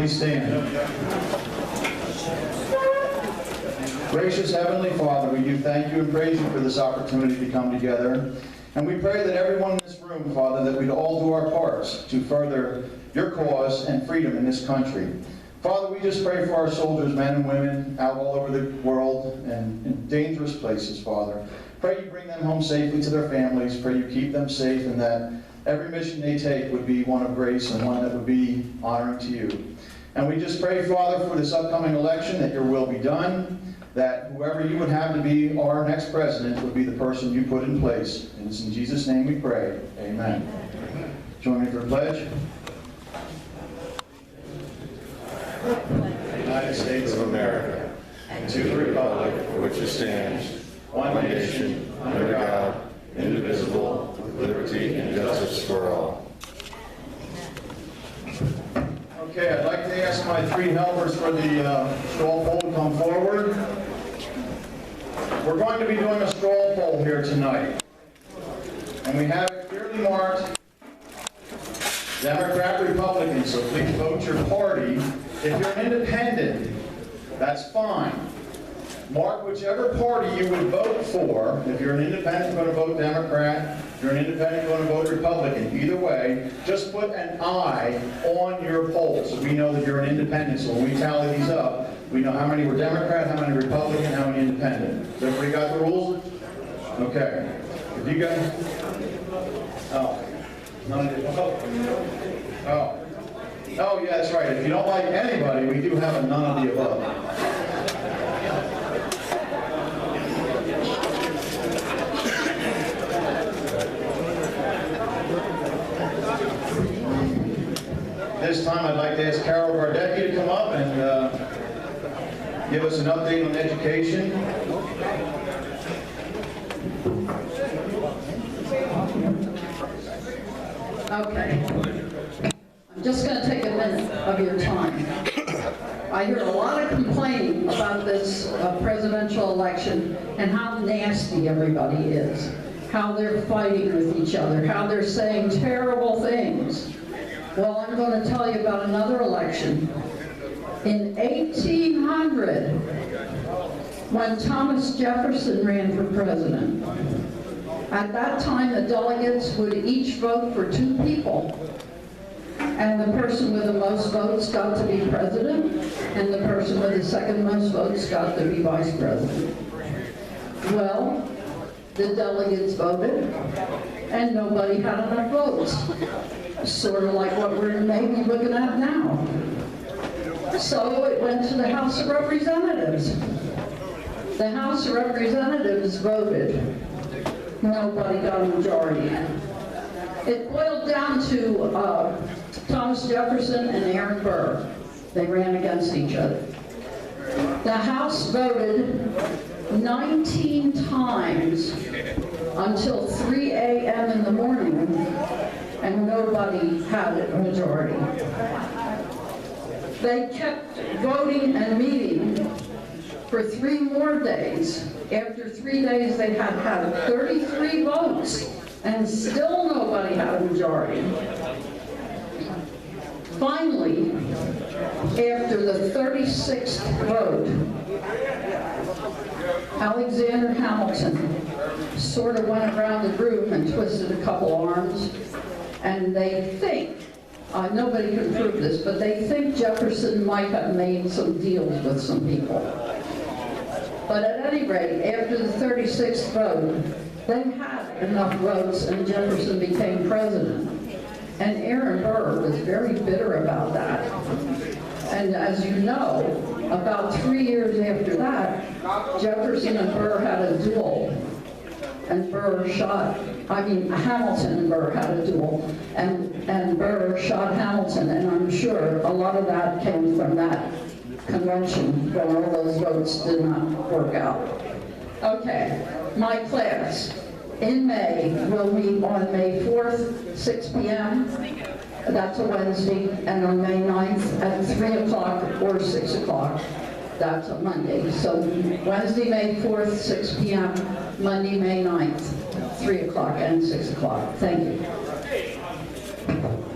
Please stand. Gracious Heavenly Father, we do thank you and praise you for this opportunity to come together. And we pray that everyone in this room, Father, that we'd all do our parts to further your cause and freedom in this country. Father, we just pray for our soldiers, men and women, out all over the world and in dangerous places, Father. Pray you bring them home safely to their families. Pray you keep them safe, and that every mission they take would be one of grace and one that would be honoring to you. And we just pray, Father, for this upcoming election, that your will be done, that whoever you would have to be our next president would be the person you put in place. And it's in Jesus' name we pray. Amen. Join me for the pledge. United States of America, and to the republic for which it stands, one nation, under God, indivisible, with liberty and justice for all. Okay, I'd like to ask my three helpers for the straw poll to come forward. We're going to be doing a straw poll here tonight. And we have it clearly marked Democrat, Republican, so please vote your party. If you're an independent, that's fine. Mark whichever party you would vote for. If you're an independent, you're going to vote Democrat. If you're an independent, you're going to vote Republican. Either way, just put an I on your poll so we know that you're an independent. So when we tally these up, we know how many were Democrat, how many Republican, how many independent. Has everybody got the rules? Okay. If you got... Oh. None of you. Oh. Oh, yeah, that's right. If you don't like anybody, we do have a none of the above. This time I'd like to ask Carol Gardecki to come up and give us an update on education. Okay. I'm just going to take a minute of your time. I hear a lot of complaining about this presidential election and how nasty everybody is, how they're fighting with each other, how they're saying terrible things. Well, I'm going to tell you about another election. In 1800, when Thomas Jefferson ran for president, at that time the delegates would each vote for two people. And the person with the most votes got to be president, and the person with the second most votes got to be vice president. Well, the delegates voted, and nobody had enough votes. Sort of like what we're maybe looking at now. So it went to the House of Representatives. The House of Representatives voted. Nobody got a majority. It boiled down to Thomas Jefferson and Aaron Burr. They ran against each other. The House voted 19 times until 3 a.m. in the morning, and nobody had a majority. They kept voting and meeting for 3 more days. After 3 days, they had 33 votes, and still nobody had a majority. Finally, after the 36th vote, Alexander Hamilton sort of went around the room and twisted a couple arms, and they think, nobody can prove this, but they think Jefferson might have made some deals with some people. But at any rate, after the 36th vote, they had enough votes and Jefferson became president. And Aaron Burr was very bitter about that. And as you know, about 3 years after that, Jefferson and Burr had a duel. And Hamilton and Burr had a duel. And Burr shot Hamilton, and I'm sure a lot of that came from that convention where all those votes did not work out. Okay, my class in May will meet on May 4th, 6 p.m. That's a Wednesday, and on May 9th at 3 o'clock or 6 o'clock. That's a Monday. So Wednesday, May 4th, 6 p.m., Monday, May 9th, 3 o'clock and 6 o'clock. Thank you.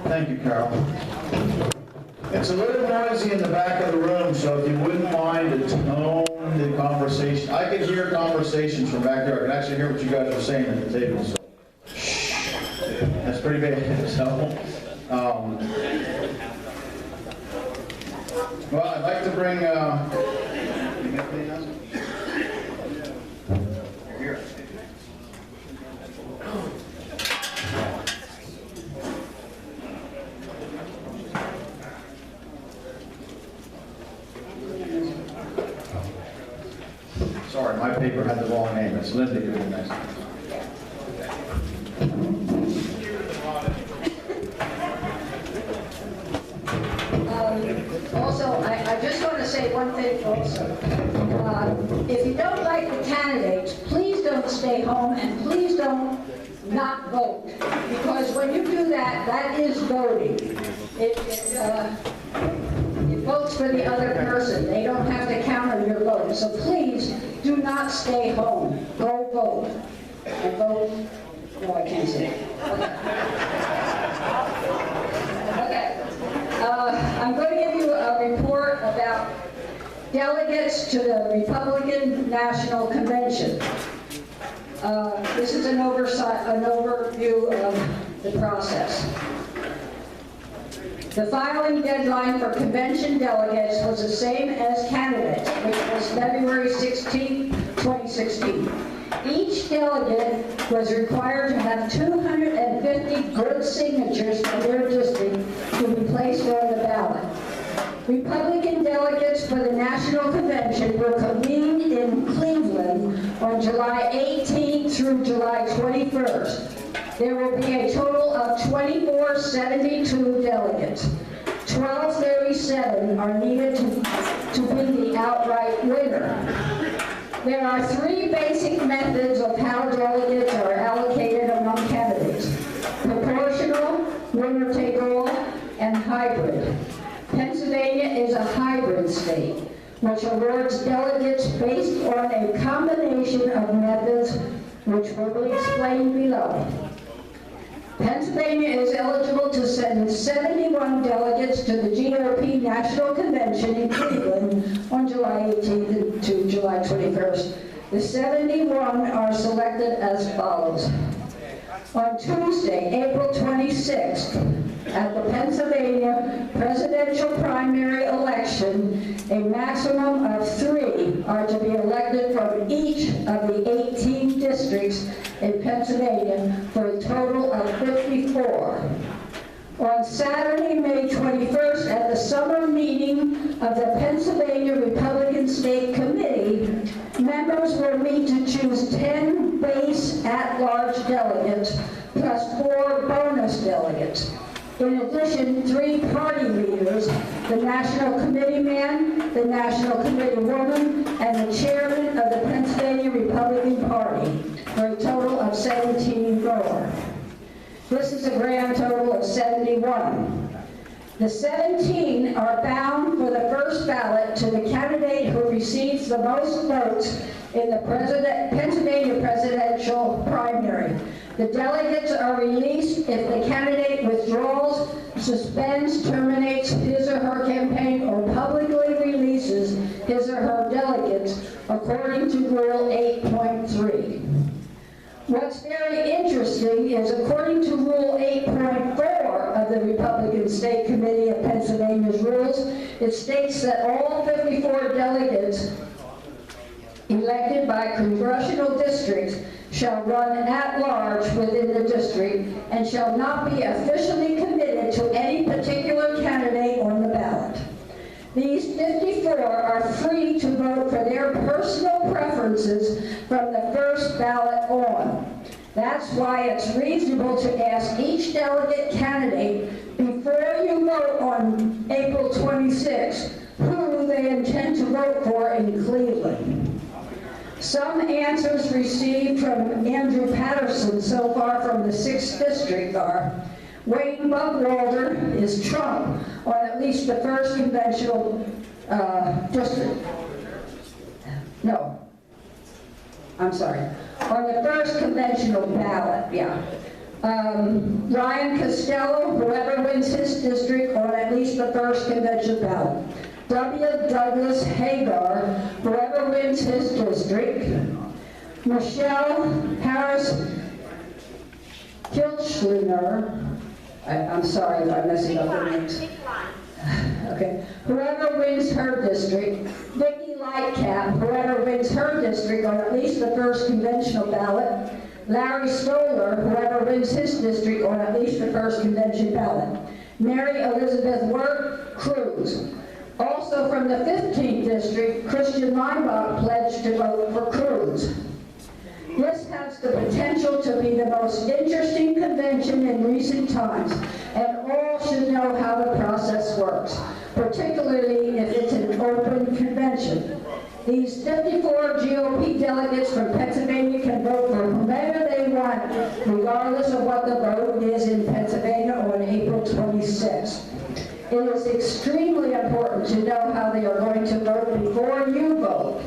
Thank you, Carol. It's a little noisy in the back of the room, so if you wouldn't mind to tone the conversation. I can hear conversations from back there. I can actually hear what you guys are saying at the table, so. That's pretty bad, so. Well, I'd like to bring, here. Sorry, my paper had the wrong name. It's Linda doing the next one. Also, I just want to say one thing also. If you don't like the candidates, please don't stay home and please don't not vote. Because when you do that, that is voting. It votes for the other person. They don't have to count on your vote. So please do not stay home. Go vote. And vote. No, I can't say it. Okay. I'm going to give you a report about delegates to the Republican National Convention. This is an overview of the process. The filing deadline for convention delegates was the same as candidates, which was February 16, 2016. Each delegate was required to have 250 good signatures from their district to be placed on the ballot. Republican delegates for the National Convention were convened in Cleveland on July 18th through July 21st. There will be a total of 2472 delegates. 1237 are needed to be the outright winner. There are three basic methods of how delegates are allocated among candidates: proportional, winner-take-all, and hybrid. Pennsylvania is a hybrid state, which awards delegates based on a combination of methods, which will be explained below. Pennsylvania is eligible to send 71 delegates to the GOP National Convention in Cleveland on July 18th to July 21st. The 71 are selected as follows. On Tuesday, April 26th, at the Pennsylvania presidential primary election, a maximum of 3 are to be elected from each of the 18 districts in Pennsylvania for a total of 54. On Saturday, May 21st, at the summer meeting of the Pennsylvania Republican State Committee, members will meet to choose 10 base at-large delegates plus 4 bonus delegates. In addition, 3 party leaders, the National Committee man, the National Committee woman, and the chairman of the Pennsylvania Republican Party, for a total of 17 more. This is a grand total of 71. The 17 are bound for the first ballot to the candidate who receives the most votes in the Pennsylvania presidential primary. The delegates are released if the candidate withdraws, suspends, terminates his or her campaign, or publicly releases his or her delegates, according to Rule 8.3. What's very interesting is, according to Rule 8.4 of the Republican State Committee of Pennsylvania's rules, it states that all 54 delegates elected by congressional districts shall run at large within the district and shall not be officially committed to any particular candidate on the ballot. These 54 are free to vote for their personal preferences from the first ballot on. That's why it's reasonable to ask each delegate candidate before you vote on April 26th who they intend to vote for in Cleveland. Some answers received from Andrew Patterson so far from the 6th District are: Wayne Buckwalter is Trump on at least the first conventional district. No, I'm sorry. On the first conventional ballot, yeah. Ryan Costello, whoever wins his district on at least the first convention ballot. W. Douglas Hagar, whoever wins his district. Michelle Harris Kilchner, I'm sorry if I'm messing up the names. Okay, whoever wins her district. Vicki Lightcap, whoever wins her district on at least the first conventional ballot. Larry Stoller, whoever wins his district on at least the first convention ballot. Mary Elizabeth Wirt Cruz. Also from the 15th district, Christian Leinbach pledged to vote for Cruz. This has the potential to be the most interesting convention in recent times, and all should know how the process works, particularly if it's an open convention. These 54 GOP delegates from Pennsylvania can vote for whomever they want, regardless of what the vote is in Pennsylvania on April 26th. It is extremely important to know how they are going to vote before you vote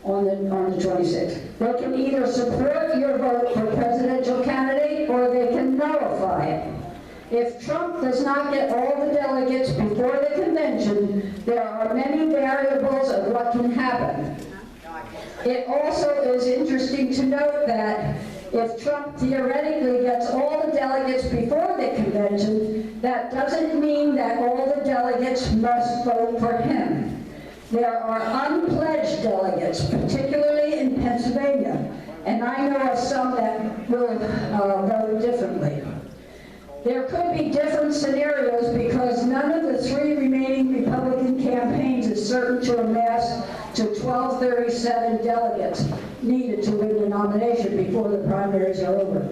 on the 26th. They can either support your vote for presidential candidate or they can nullify it. If Trump does not get all the delegates before the convention, there are many variables of what can happen. It also is interesting to note that if Trump theoretically gets all the delegates before the convention, that doesn't mean that all the delegates must vote for him. There are unpledged delegates, particularly in Pennsylvania, and I know of some that will vote differently. There could be different scenarios because none of the three remaining Republican campaigns is certain to amass to 1237 delegates needed to win the nomination before the primaries are over.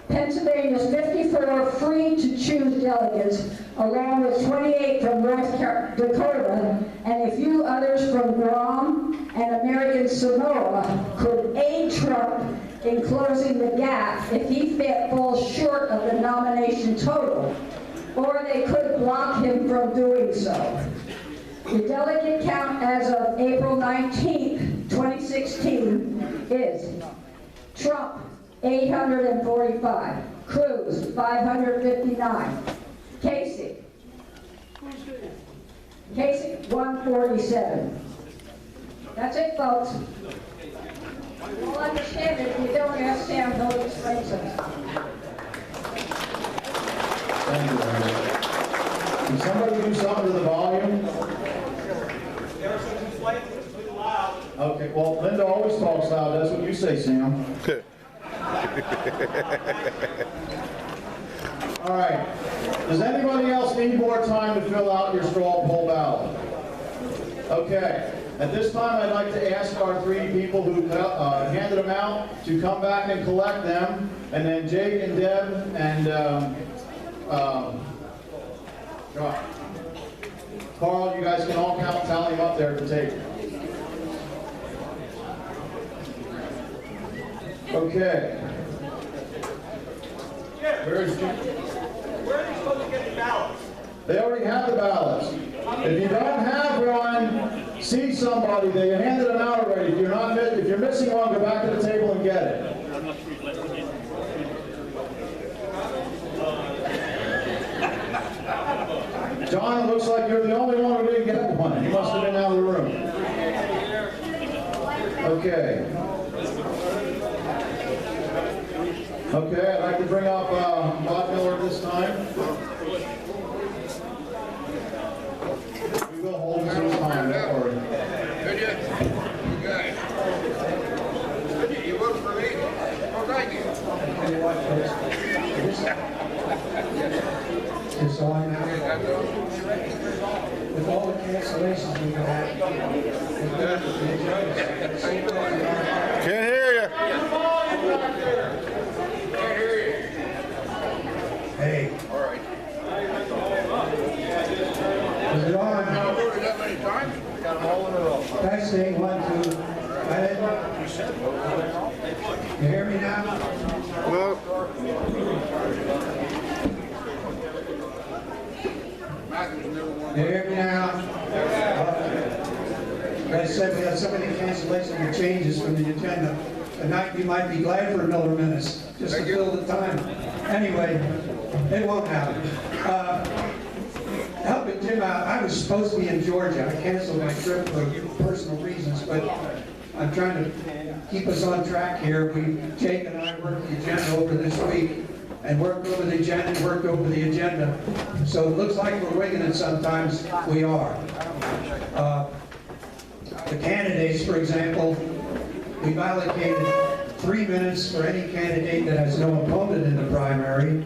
Pennsylvania's 54 free-to-choose delegates, along with 28 from North Dakota and a few others from Guam and American Samoa, could aid Trump in closing the gap if he falls short of the nomination total, or they could block him from doing so. The delegate count as of April 19, 2016 is Trump, 845. Cruz, 559. Kasich, 147. That's it, folks. We'll understand it if you don't ask Sam, he'll explain something. Thank you, Linda. Can somebody do something to the volume? Okay, well, Linda always talks loud. That's what you say, Sam. All right. Does anybody else need more time to fill out your straw poll ballot? Okay. At this time, I'd like to ask our three people who handed them out to come back and collect them, and then Jake and Deb and Carl, you guys can all tally them up there at the table. Okay. Where are they supposed to get the ballots? They already have the ballots. If you don't have one, see somebody. They handed them out already. If you're missing one, go back to the table and get it. John, it looks like you're the only one who didn't get one. You must have been out of the room. Okay. Okay, I'd like to bring up Bob Miller this time. We will hold him some time, don't worry. You voted for me? Oh, thank you. Just so I know, with all the cancellations we've had, Can't hear you. hey, All right. is it on? I voted that many times? Got them all in a row. Testing, 1, 2. Go ahead. You hear me now? Well. You hear me now? Like I said, we had so many cancellations and changes from the agenda. Tonight, you might be glad for Miller Minutes, just to fill the time. Anyway, it won't happen. Helping Jim out, I was supposed to be in Georgia. I canceled my trip for personal reasons, but I'm trying to keep us on track here. Jake and I worked the agenda over this week, and worked over the agenda, So it looks like we're winging it sometimes. We are. The candidates, for example, we've allocated 3 minutes for any candidate that has no opponent in the primary,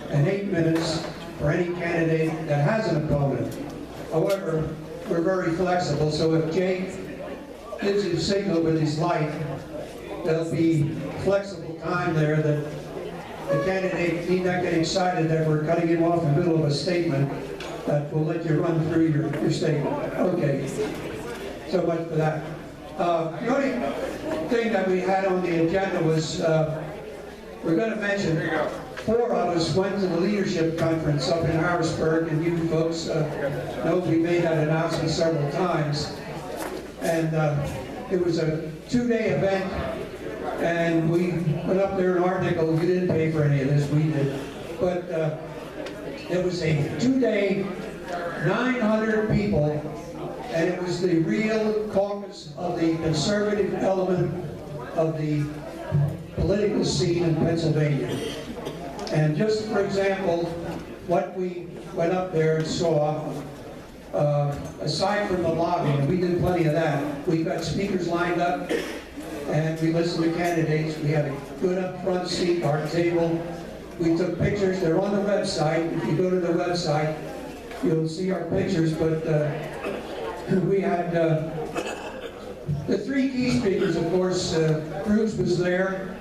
and 8 minutes for any candidate that has an opponent. However, we're very flexible, so if Jake gives you a signal with his light, there'll be flexible time there that the candidate need not get excited that we're cutting him off in the middle of a statement, that we'll let you run through your statement. Okay, so much for that. The only thing that we had on the agenda was, we're going to mention, 4 of us went to the leadership conference up in Harrisburg, and you folks know we made that announcement several times. And it was a 2-day event, and we went up there in Article. You didn't pay for any of this, we did. But it was a 2-day, 900 people, and it was the real caucus of the conservative element of the political scene in Pennsylvania. And just for example, what we went up there and saw, aside from the lobby, and we did plenty of that, we've got speakers lined up, and we listened to candidates. We had a good up front seat, our table. We took pictures. They're on the website. If you go to the website, you'll see our pictures. But we had the 3 key speakers, of course. Cruz was there,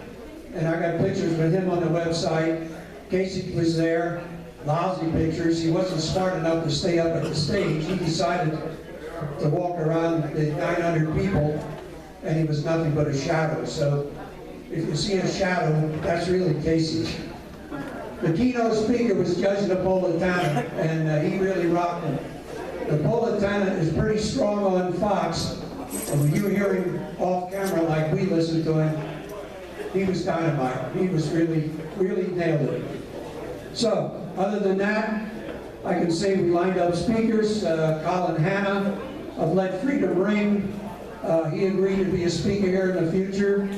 and I got pictures with him on the website. Kasich was there. Lousy pictures. He wasn't smart enough to stay up at the stage. He decided to walk around the 900 people, and he was nothing but a shadow. So if you see a shadow, that's really Kasich. The keynote speaker was Judge Napolitano, and he really rocked it. Napolitano is pretty strong on Fox, and when you hear him off camera like we listened to him, he was dynamite. He was really nailed it. So, other than that, I can say we lined up speakers. Colin Hanna of Let Freedom Ring, he agreed to be a speaker here in the future.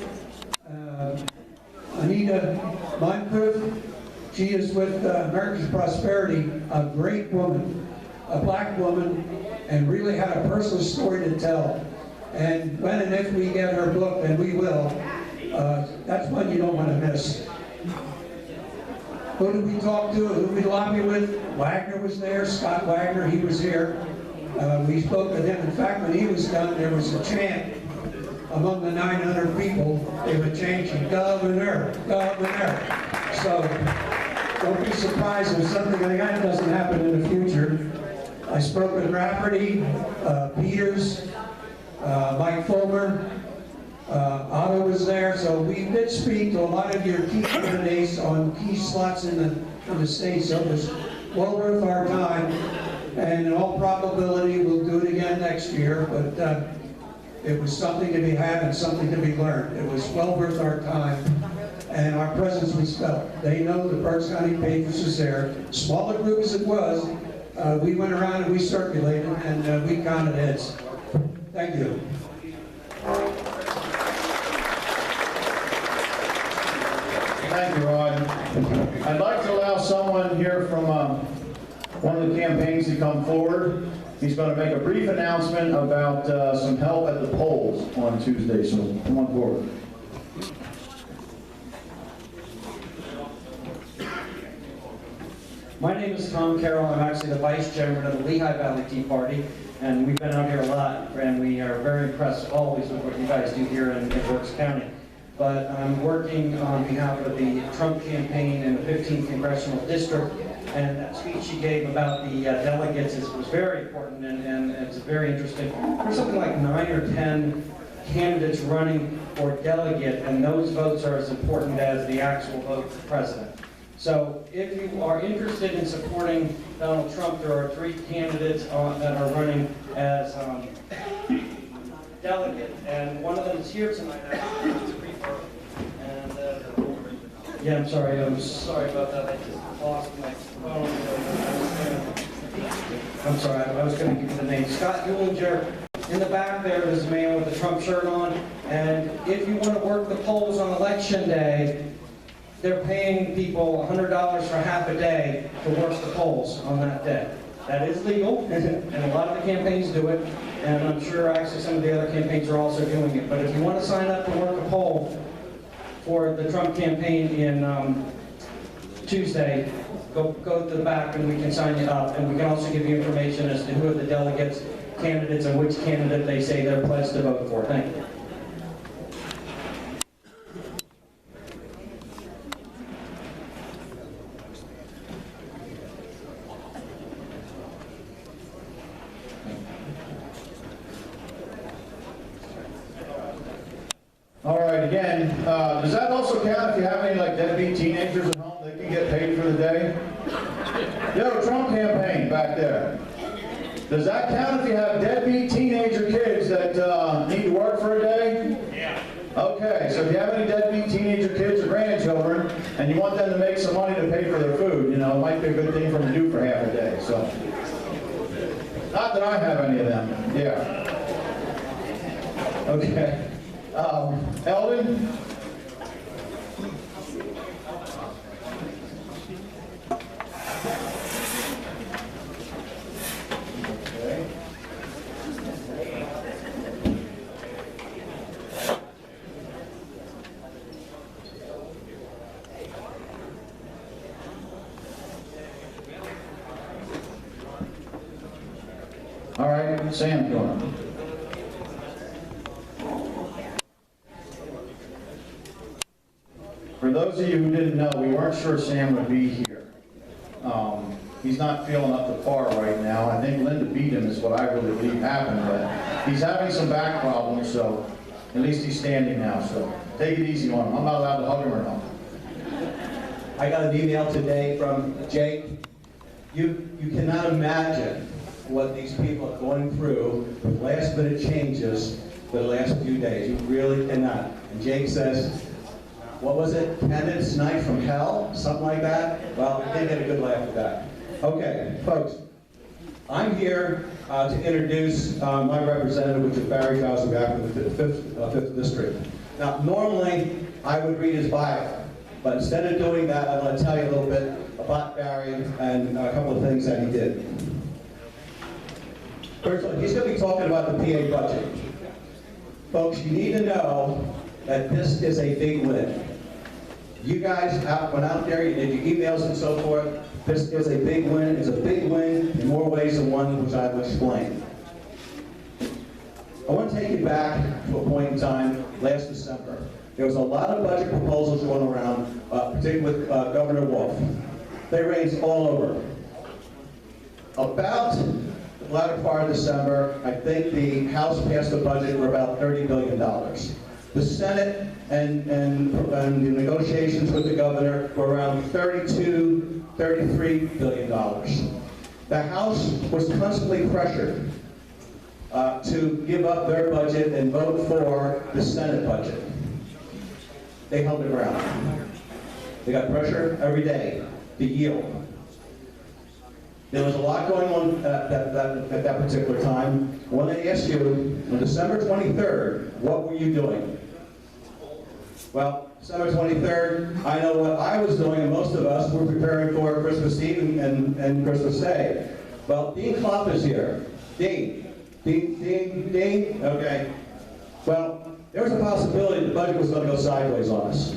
Anita Moncrief, she is with America's Prosperity, a great woman, a black woman, and really had a personal story to tell. And when and if we get her book, and we will, that's one you don't want to miss. Who did we talk to? Who did we lobby with? Wagner was there, Scott Wagner, he was here. We spoke with him. In fact, when he was done, there was a chant among the 900 people. They were chanting, "Governor, Governor." So don't be surprised if something like that doesn't happen in the future. I spoke with Rafferty, Peters, Mike Fulmer. Otto was there, so we did speak to a lot of your key candidates on key slots in the state, so it was well worth our time, and in all probability we'll do it again next year, but it was something to be had and something to be learned. It was well worth our time, and our presence was felt. They know the Berks County Patriots was there. Smaller group as it was, we went around and we circulated, and we counted heads. Thank you. Thank you, Rod. I'd like to allow someone here from one of the campaigns to come forward. He's going to make a brief announcement about some help at the polls on Tuesday, so come on forward. My name is Tom Carroll. I'm actually the vice chairman of the Lehigh Valley Tea Party, and we've been out here a lot, and we are very impressed always with what you guys do here in Berks County. But I'm working on behalf of the Trump campaign in the 15th Congressional District, and that speech he gave about the delegates was very important, and it's very interesting. There's something like 9 or 10 candidates running for delegate, and those votes are as important as the actual vote for president. So if you are interested in supporting Donald Trump, there are 3 candidates that are running as delegate, and one of them is here tonight. And Yeah, I'm sorry about that. I just lost my phone. I'm sorry, I was going to give you the name. Scott Eulinger. In the back there's a man with a Trump shirt on. And if you want to work the polls on election day, they're paying people $100 for half a day to work the polls on that day. That is legal, and a lot of the campaigns do it. And I'm sure actually some of the other campaigns are also doing it. But if you want to sign up to work a poll for the Trump campaign in Tuesday, go to the back and we can sign you up. And we can also give you information as to who are the delegates, candidates, and which candidate they say they're pledged to vote for. Thank you. All right, again, does that also count if you have any like deadbeat teenagers at home that can get paid for the day? Yo, Trump campaign back there. Does that count if you have deadbeat teenager kids that need to work for a day? Yeah. Okay, so if you have any deadbeat teenager kids or grandchildren and you want them to make some money to pay for their food, you know, it might be a good thing for them to do for half a day. So, not that I have any of them. Yeah. Okay. Eldon? Okay. All right, Sam, go on. For those of you who didn't know, we weren't sure Sam would be here. He's not feeling up to par right now. I think Linda beat him is what I really believe happened, but he's having some back problems, so at least he's standing now, so take it easy on him. I'm not allowed to hug him or not. I got an email today from Jake. You cannot imagine what these people are going through with last-minute changes for the last few days. You really cannot. And Jake says, what was it? Candidate's night from hell? Something like that? Well, they get a good laugh at that. Okay, folks, I'm here to introduce my representative, which is Barry Fausenback from the 5th District. Now, normally, I would read his bio, but instead of doing that, I'm going to tell you a little bit about Barry and a couple of things that he did. First of all, he's going to be talking about the PA budget. Folks, you need to know that this is a big win. You guys went out there, you did your emails and so forth. This is a big win. It's a big win in more ways than one, which I will explain. I want to take you back to a point in time last December. There was a lot of budget proposals going around, particularly with Governor Wolf. They ranged all over. About the latter part of December, I think the House passed a budget for about $30 billion. The Senate and the negotiations with the governor were around $33 billion. The House was constantly pressured to give up their budget and vote for the Senate budget. They held their ground. They got pressure every day to yield. There was a lot going on at that particular time. When they asked you, on December 23rd, what were you doing? Well, December 23rd, I know what I was doing, and most of us were preparing for Christmas Eve and Christmas Day. Well, Dean Klopp is here. Dean? Okay. Well, there was a possibility the budget was going to go sideways on us.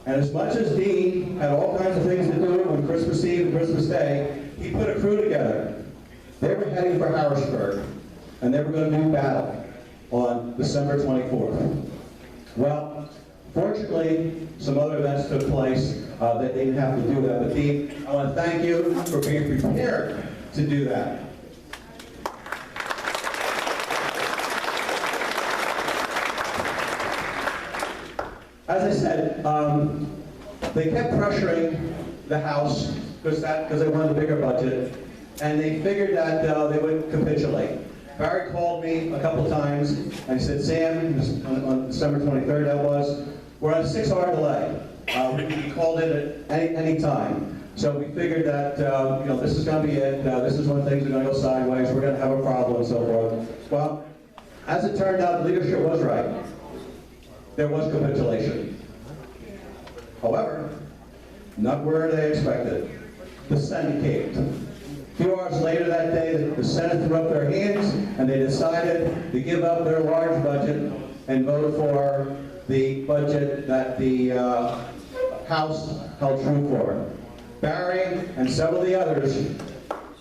And as much as Dean had all kinds of things to do on Christmas Eve and Christmas Day, he put a crew together. They were heading for Harrisburg, and they were going to do battle on December 24th. Well, fortunately, some other events took place that they didn't have to do that. But Dean, I want to thank you for being prepared to do that. As I said, they kept pressuring the House because they wanted a bigger budget, and they figured that they would capitulate. Barry called me a couple times and he said, Sam, on December 23rd that was, we're on a 6-hour delay. We can be called in at any time. So we figured that, this is going to be it. This is when things are going to go sideways. We're going to have a problem and so forth. Well, as it turned out, leadership was right. There was capitulation. However, not where they expected. The Senate caved. A few hours later that day, the Senate threw up their hands and they decided to give up their large budget and vote for the budget that the House held true for. Barry and several of the others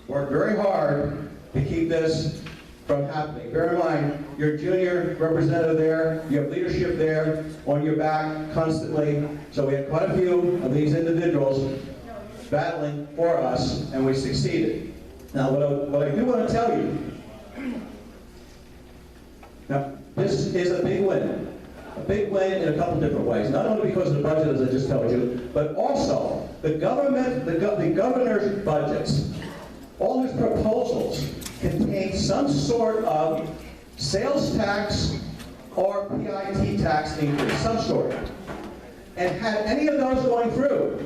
worked very hard to keep this from happening. Bear in mind, you're a junior representative there, you have leadership there on your back constantly, so we had quite a few of these individuals battling for us, and we succeeded. Now, what I do want to tell you, now, this is a big win. A big win in a couple different ways. Not only because of the budget, as I just told you, but also the governor's budgets, all his proposals contain some sort of sales tax or PIT tax increase, some sort. And had any of those going through,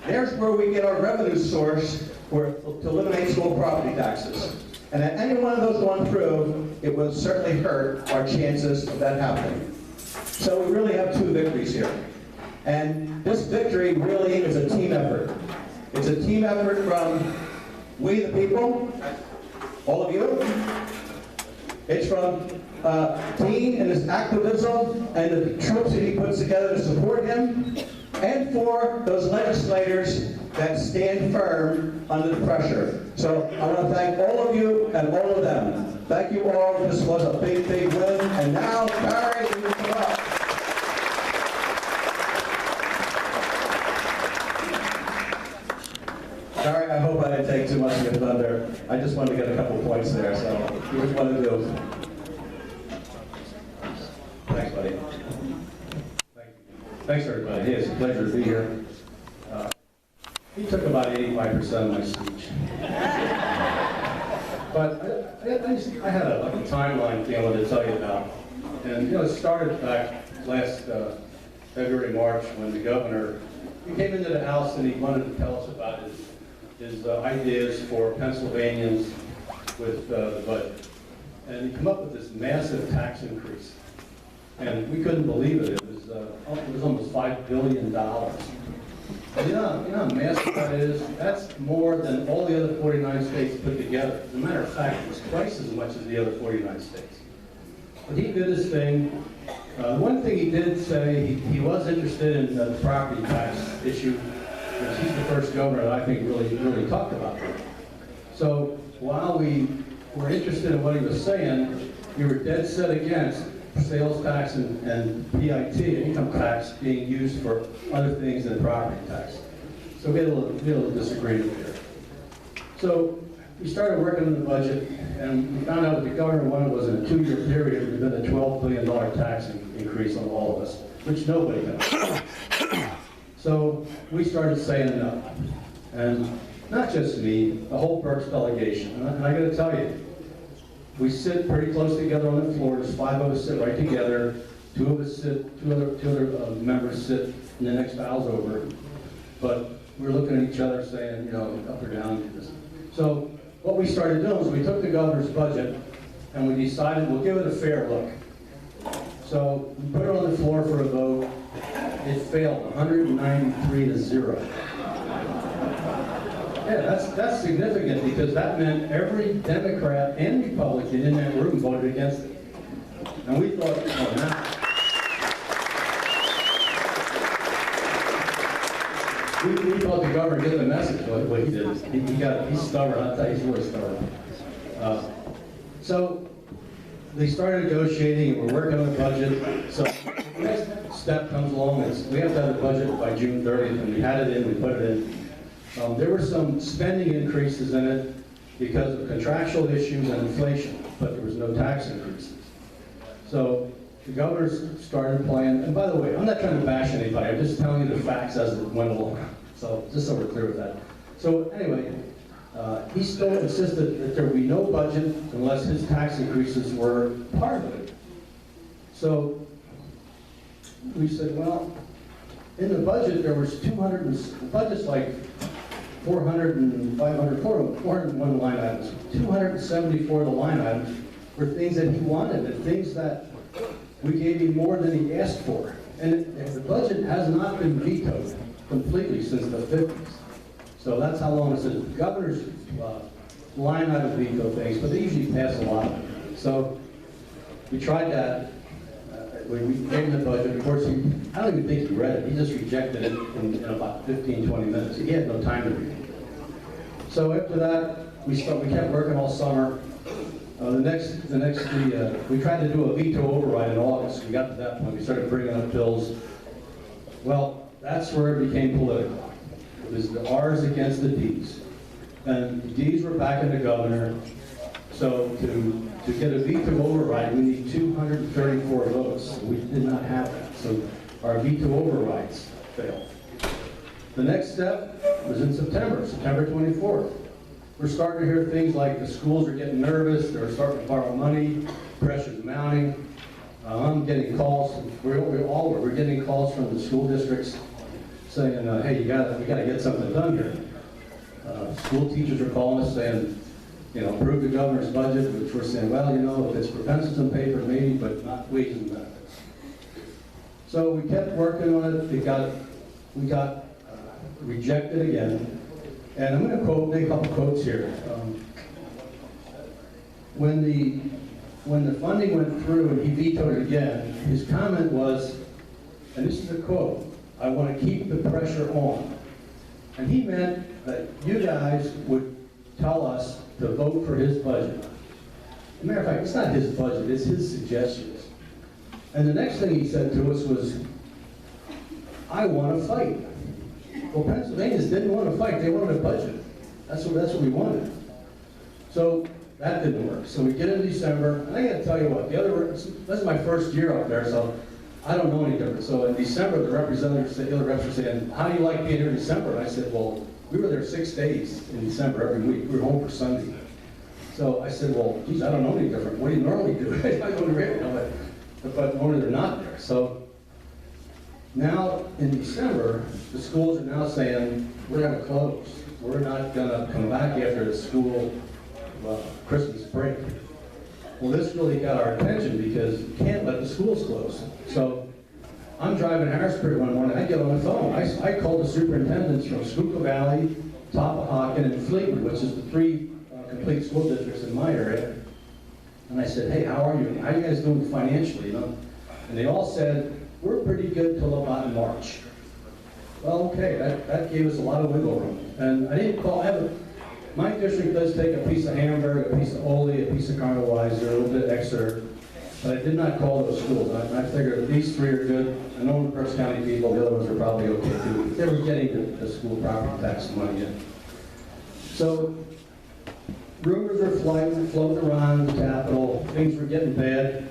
there's where we get our revenue source to eliminate school property taxes. And had any one of those gone through, it would certainly hurt our chances of that happening. So we really have two victories here. And this victory really is a team effort. It's a team effort from we the people, all of you. It's from Dean and his activism and the troops that he puts together to support him, and for those legislators that stand firm under the pressure. So I want to thank all of you and all of them. Thank you all. This was a big, big win. And now, Barry, you can come up. Barry, I hope I didn't take too much of your thunder. I just wanted to get a couple points there, so here's what to do. Thanks, buddy. Thank you. Thanks, everybody. Hey, it's a pleasure to be here. He took about 85% of my speech. But I had a timeline thing I wanted to tell you about. And, it started back last February, March, when the governor, he came into the House and he wanted to tell us about his ideas for Pennsylvanians with the budget. And he came up with this massive tax increase. And we couldn't believe it. It was almost $5 billion. You know how massive that is? That's more than all the other 49 states put together. As a matter of fact, it's twice as much as the other 49 states. But he did his thing. One thing he did say, he was interested in the property tax issue, because he's the first governor that I think really talked about that. So while we were interested in what he was saying, we were dead set against sales tax and PIT, income tax, being used for other things than property tax. So we had a little disagreement there. So we started working on the budget, and we found out what the governor wanted was in a 2-year period, there had been a $12 billion tax increase on all of us, which nobody got. So we started saying no. And not just me, the whole Berks delegation. And I got to tell you, we sit pretty close together on the floor. There's 5 of us sit right together. 2 of us sit, two other members sit in the next aisles over. But we're looking at each other saying, up or down. So what we started doing was we took the governor's budget and we decided we'll give it a fair look. So we put it on the floor for a vote. It failed 193 to 0. Yeah, that's significant, because that meant every Democrat and Republican in that room voted against it. And we thought, oh, no. We thought the governor did the message, but what he did is he's stubborn. I'll tell you, he's really stubborn. So they started negotiating, and we're working on the budget. So the next step comes along is we have to have the budget by June 30th, and we had it in, we put it in. There were some spending increases in it because of contractual issues and inflation, but there was no tax increases. So the governors started playing, and by the way, I'm not trying to bash anybody, I'm just telling you the facts as it went along. So just so we're clear with that. So anyway, he still insisted that there would be no budget unless his tax increases were part of it. So we said, well, in the budget, there was 200, the budget's like 400 and 500, 401 line items. 274 of the line items were things that he wanted, and things that we gave him more than he asked for. And the budget has not been vetoed completely since the 50s. So that's how long it's been. Governors line item veto things, but they usually pass a lot of them. So we tried that. We gave him the budget. Of course, I don't even think he read it. He just rejected it in about 15, 20 minutes. He had no time to read it. So after that, we kept working all summer. We tried to do a veto override in August. We got to that point. We started bringing up bills. Well, that's where it became political. It was the R's against the D's. And the D's were backing the governor. So to get a veto override, we need 234 votes. We did not have that. So our veto overrides failed. The next step was in September 24th. We're starting to hear things like the schools are getting nervous, they're starting to borrow money, pressure's mounting. I'm getting calls, we're getting calls from the school districts saying, hey, we gotta get something done here. School teachers are calling us saying, approve the governor's budget, which we're saying, well, if it's for pencils and paper, maybe, but not wages and benefits. So we kept working on it. We got rejected again. And I'm going to make a couple quotes here. When the funding went through and he vetoed it again, his comment was, and this is a quote, "I want to keep the pressure on." And he meant that you guys would tell us to vote for his budget. As a matter of fact, it's not his budget, it's his suggestions. And the next thing he said to us was, "I want to fight." Well, Pennsylvanians didn't want to fight, they wanted a budget. That's what we wanted. So that didn't work. So we get into December, and I gotta tell you what, this is my first year up there, so I don't know any different. So in December, the other reps were saying, "How do you like being here in December?" And I said, well, we were there 6 days in December every week. We were home for Sunday. So I said, well, geez, I don't know any different. What do you normally do? I go to radio, but normally they're not there. So now in December, the schools are now saying, we're going to close. We're not going to come back after the school Christmas break. Well, this really got our attention because you can't let the schools close. So I'm driving Harrisburg one morning, I get on the phone. I called the superintendents from Schuylkill Valley, Topahawken, and Fleetwood, which is the 3 complete school districts in my area. And I said, hey, how are you? How are you guys doing financially? And they all said, we're pretty good till about March. Well, okay, that gave us a lot of wiggle room. And I didn't call, my district does take a piece of Hamburg, a piece of Ole, a piece of Carmel Weiser, a little bit of Exeter, but I did not call those schools. I figured these 3 are good. I know the Berks County people, the other ones are probably okay too. They were getting the school property tax money in. So rumors were floating around the Capitol. Things were getting bad.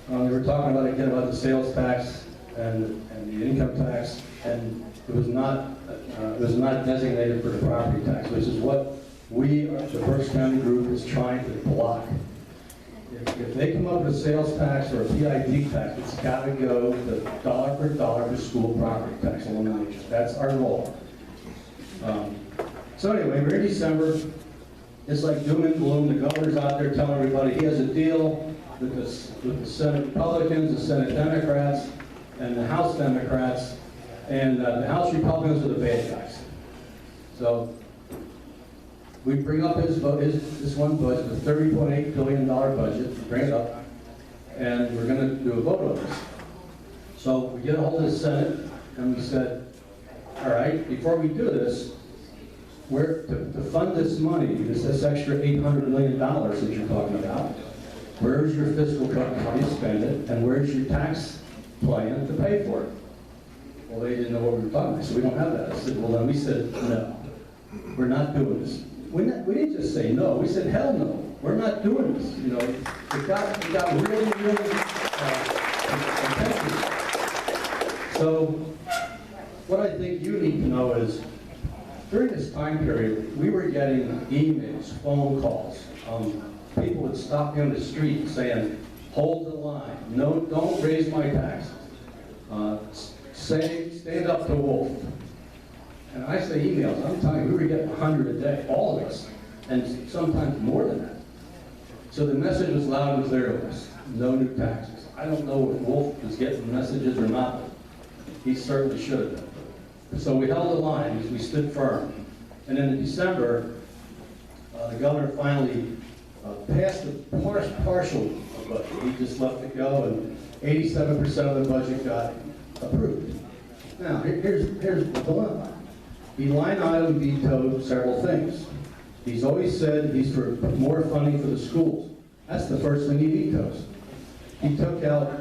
They were talking about again about the sales tax and the income tax, and it was not designated for the property tax, which is what we, the Berks County group, is trying to block. If they come up with a sales tax or a PID tax, it's got to go to dollar for dollar for school property tax elimination. That's our goal. So anyway, we're in December. It's like doom and gloom. The governor's out there telling everybody he has a deal with the Senate Republicans, the Senate Democrats, and the House Democrats, and the House Republicans are the bad guys. So we bring up this one budget, the $30.8 billion budget, bring it up, and we're going to do a vote on this. So we get a hold of the Senate, and we said, all right, before we do this, to fund this money, this extra $800 million that you're talking about, where's your fiscal cut, how do you spend it, and where's your tax plan to pay for it? Well, they didn't know what we were talking about, so we don't have that. I said, well, then we said, no, we're not doing this. We didn't just say no, we said, hell no, we're not doing this. It got really, really contentious. So what I think you need to know is, during this time period, we were getting emails, phone calls. People would stop me on the street saying, hold the line, no, don't raise my taxes. say, stand up to Wolf. And I say emails, I'm telling you, we were getting 100 a day, all of us, and sometimes more than that. So the message was loud and clear to us, no new taxes. I don't know if Wolf was getting messages or not, but he certainly should have been. So we held the line, we stood firm. And then in December, the governor finally passed the partial budget. He just let it go, and 87% of the budget got approved. Now, here's the dilemma. He line item vetoed several things. He's always said he's for more funding for the schools. That's the first thing he vetoes. He took out,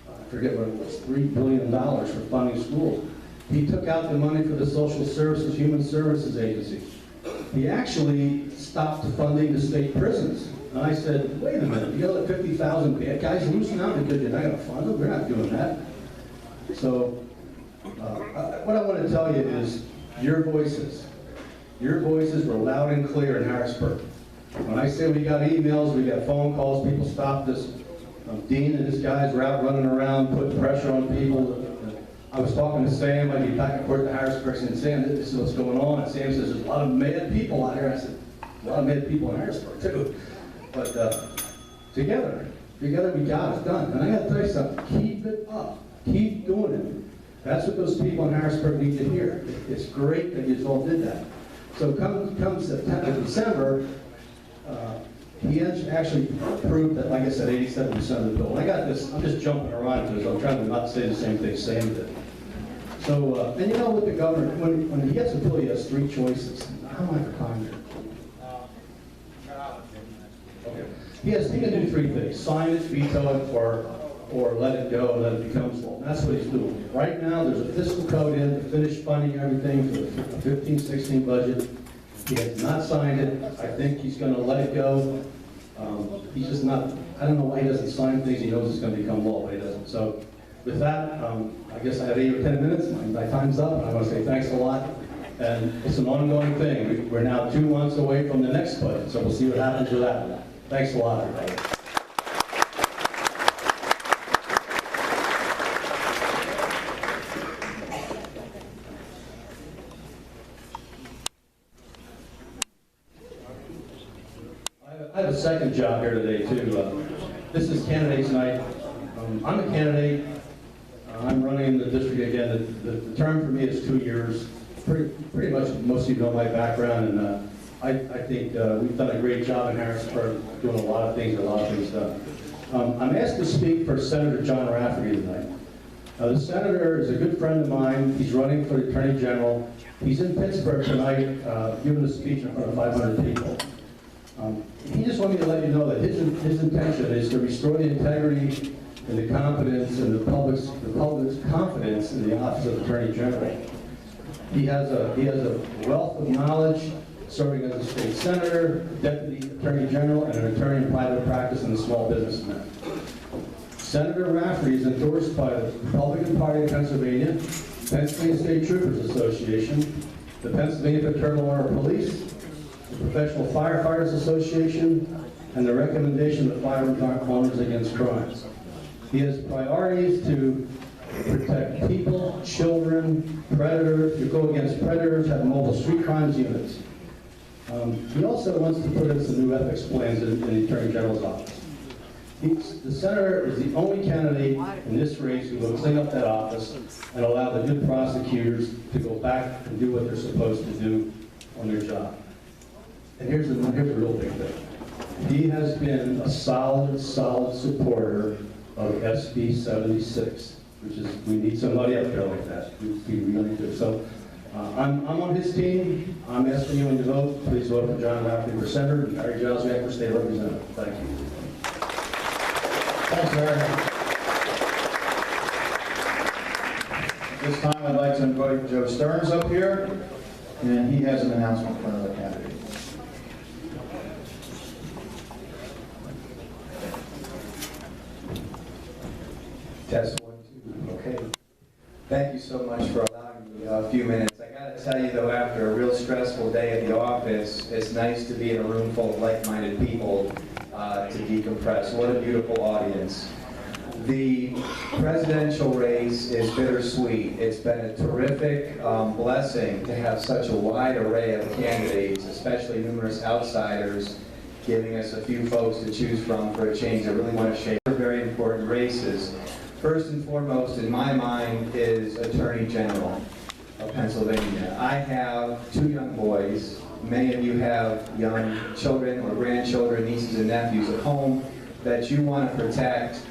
I forget what it was, $3 billion for funding schools. He took out the money for the Social Services, Human Services Agency. He actually stopped funding the state prisons. And I said, wait a minute, you gotta let 50,000 bad guys loose now because you're not gonna fund them? We're not doing that. So, what I want to tell you is, your voices were loud and clear in Harrisburg. When I say we got emails, we got phone calls, people stopped us. Dean and his guys were out running around, putting pressure on people. I was talking to Sam, I'd be back and forth to Harrisburg saying, Sam, this is what's going on. And Sam says, there's a lot of mad people out here. I said, a lot of mad people in Harrisburg too. But together we got it done. And I gotta tell you something, keep it up, keep doing it. That's what those people in Harrisburg need to hear. It's great that you all did that. So come September, December, he actually proved that, like I said, 87% of the bill. And I got this, I'm just jumping around because I'm trying to not say the same thing Sam did. So, and you know what the governor, when he gets a bill, he has three choices. How am I for time here? Okay. He can do three things: sign it, veto it, or let it go and let it become law. That's what he's doing. Right now, there's a fiscal code in to finish funding everything for the 15-16 budget. He has not signed it. I think he's going to let it go. He's just not, I don't know why he doesn't sign things. He knows it's going to become law, but he doesn't. So with that, I guess I have 8 or 10 minutes. My time's up. I want to say thanks a lot. And it's an ongoing thing. We're now 2 months away from the next budget, so we'll see what happens with that. Thanks a lot, everybody. I have a second job here today, too. This is candidates night. I'm a candidate. I'm running in the district again. The term for me is 2 years. Pretty much most of you know my background, and I think we've done a great job in Harrisburg doing a lot of things done. I'm asked to speak for Senator John Rafferty tonight. The senator is a good friend of mine. He's running for Attorney General. He's in Pittsburgh tonight giving a speech in front of 500 people. He just wanted me to let you know that his intention is to restore the integrity and the confidence and the public's confidence in the office of Attorney General. He has a wealth of knowledge, serving as a state senator, deputy attorney general, and an attorney in private practice and a small businessman. Senator Rafferty is endorsed by the Republican Party of Pennsylvania, Pennsylvania State Troopers Association, the Pennsylvania Fraternal Order of Police, the Professional Firefighters Association, and the recommendation of the Firearms Owners Against Crime. He has priorities to protect people, children, predators, to go against predators, have mobile street crimes units. He also wants to put in some new ethics plans in the Attorney General's office. The senator is the only candidate in this race who will clean up that office and allow the good prosecutors to go back and do what they're supposed to do on their job. And here's the real big thing. He has been a solid supporter of SB 76, which is, we need somebody up there like that. We really do. So I'm on his team. I'm asking you when you vote, please vote for John Rafferty for senator and Harry Joswiak for state representative. Thank you. Thanks, Larry. At this time, I'd like to invite Joe Stearns up here, and he has an announcement for another candidate. Test 1, 2. Okay. Thank you so much for allowing me a few minutes. I got to tell you, though, after a real stressful day at the office, it's nice to be in a room full of like-minded people to decompress. What a beautiful audience. The presidential race is bittersweet. It's been a terrific blessing to have such a wide array of candidates, especially numerous outsiders, giving us a few folks to choose from for a change. I really want to share very important races. First and foremost, in my mind, is Attorney General of Pennsylvania. I have 2 young boys. Many of you have young children or grandchildren, nieces and nephews at home that you want to protect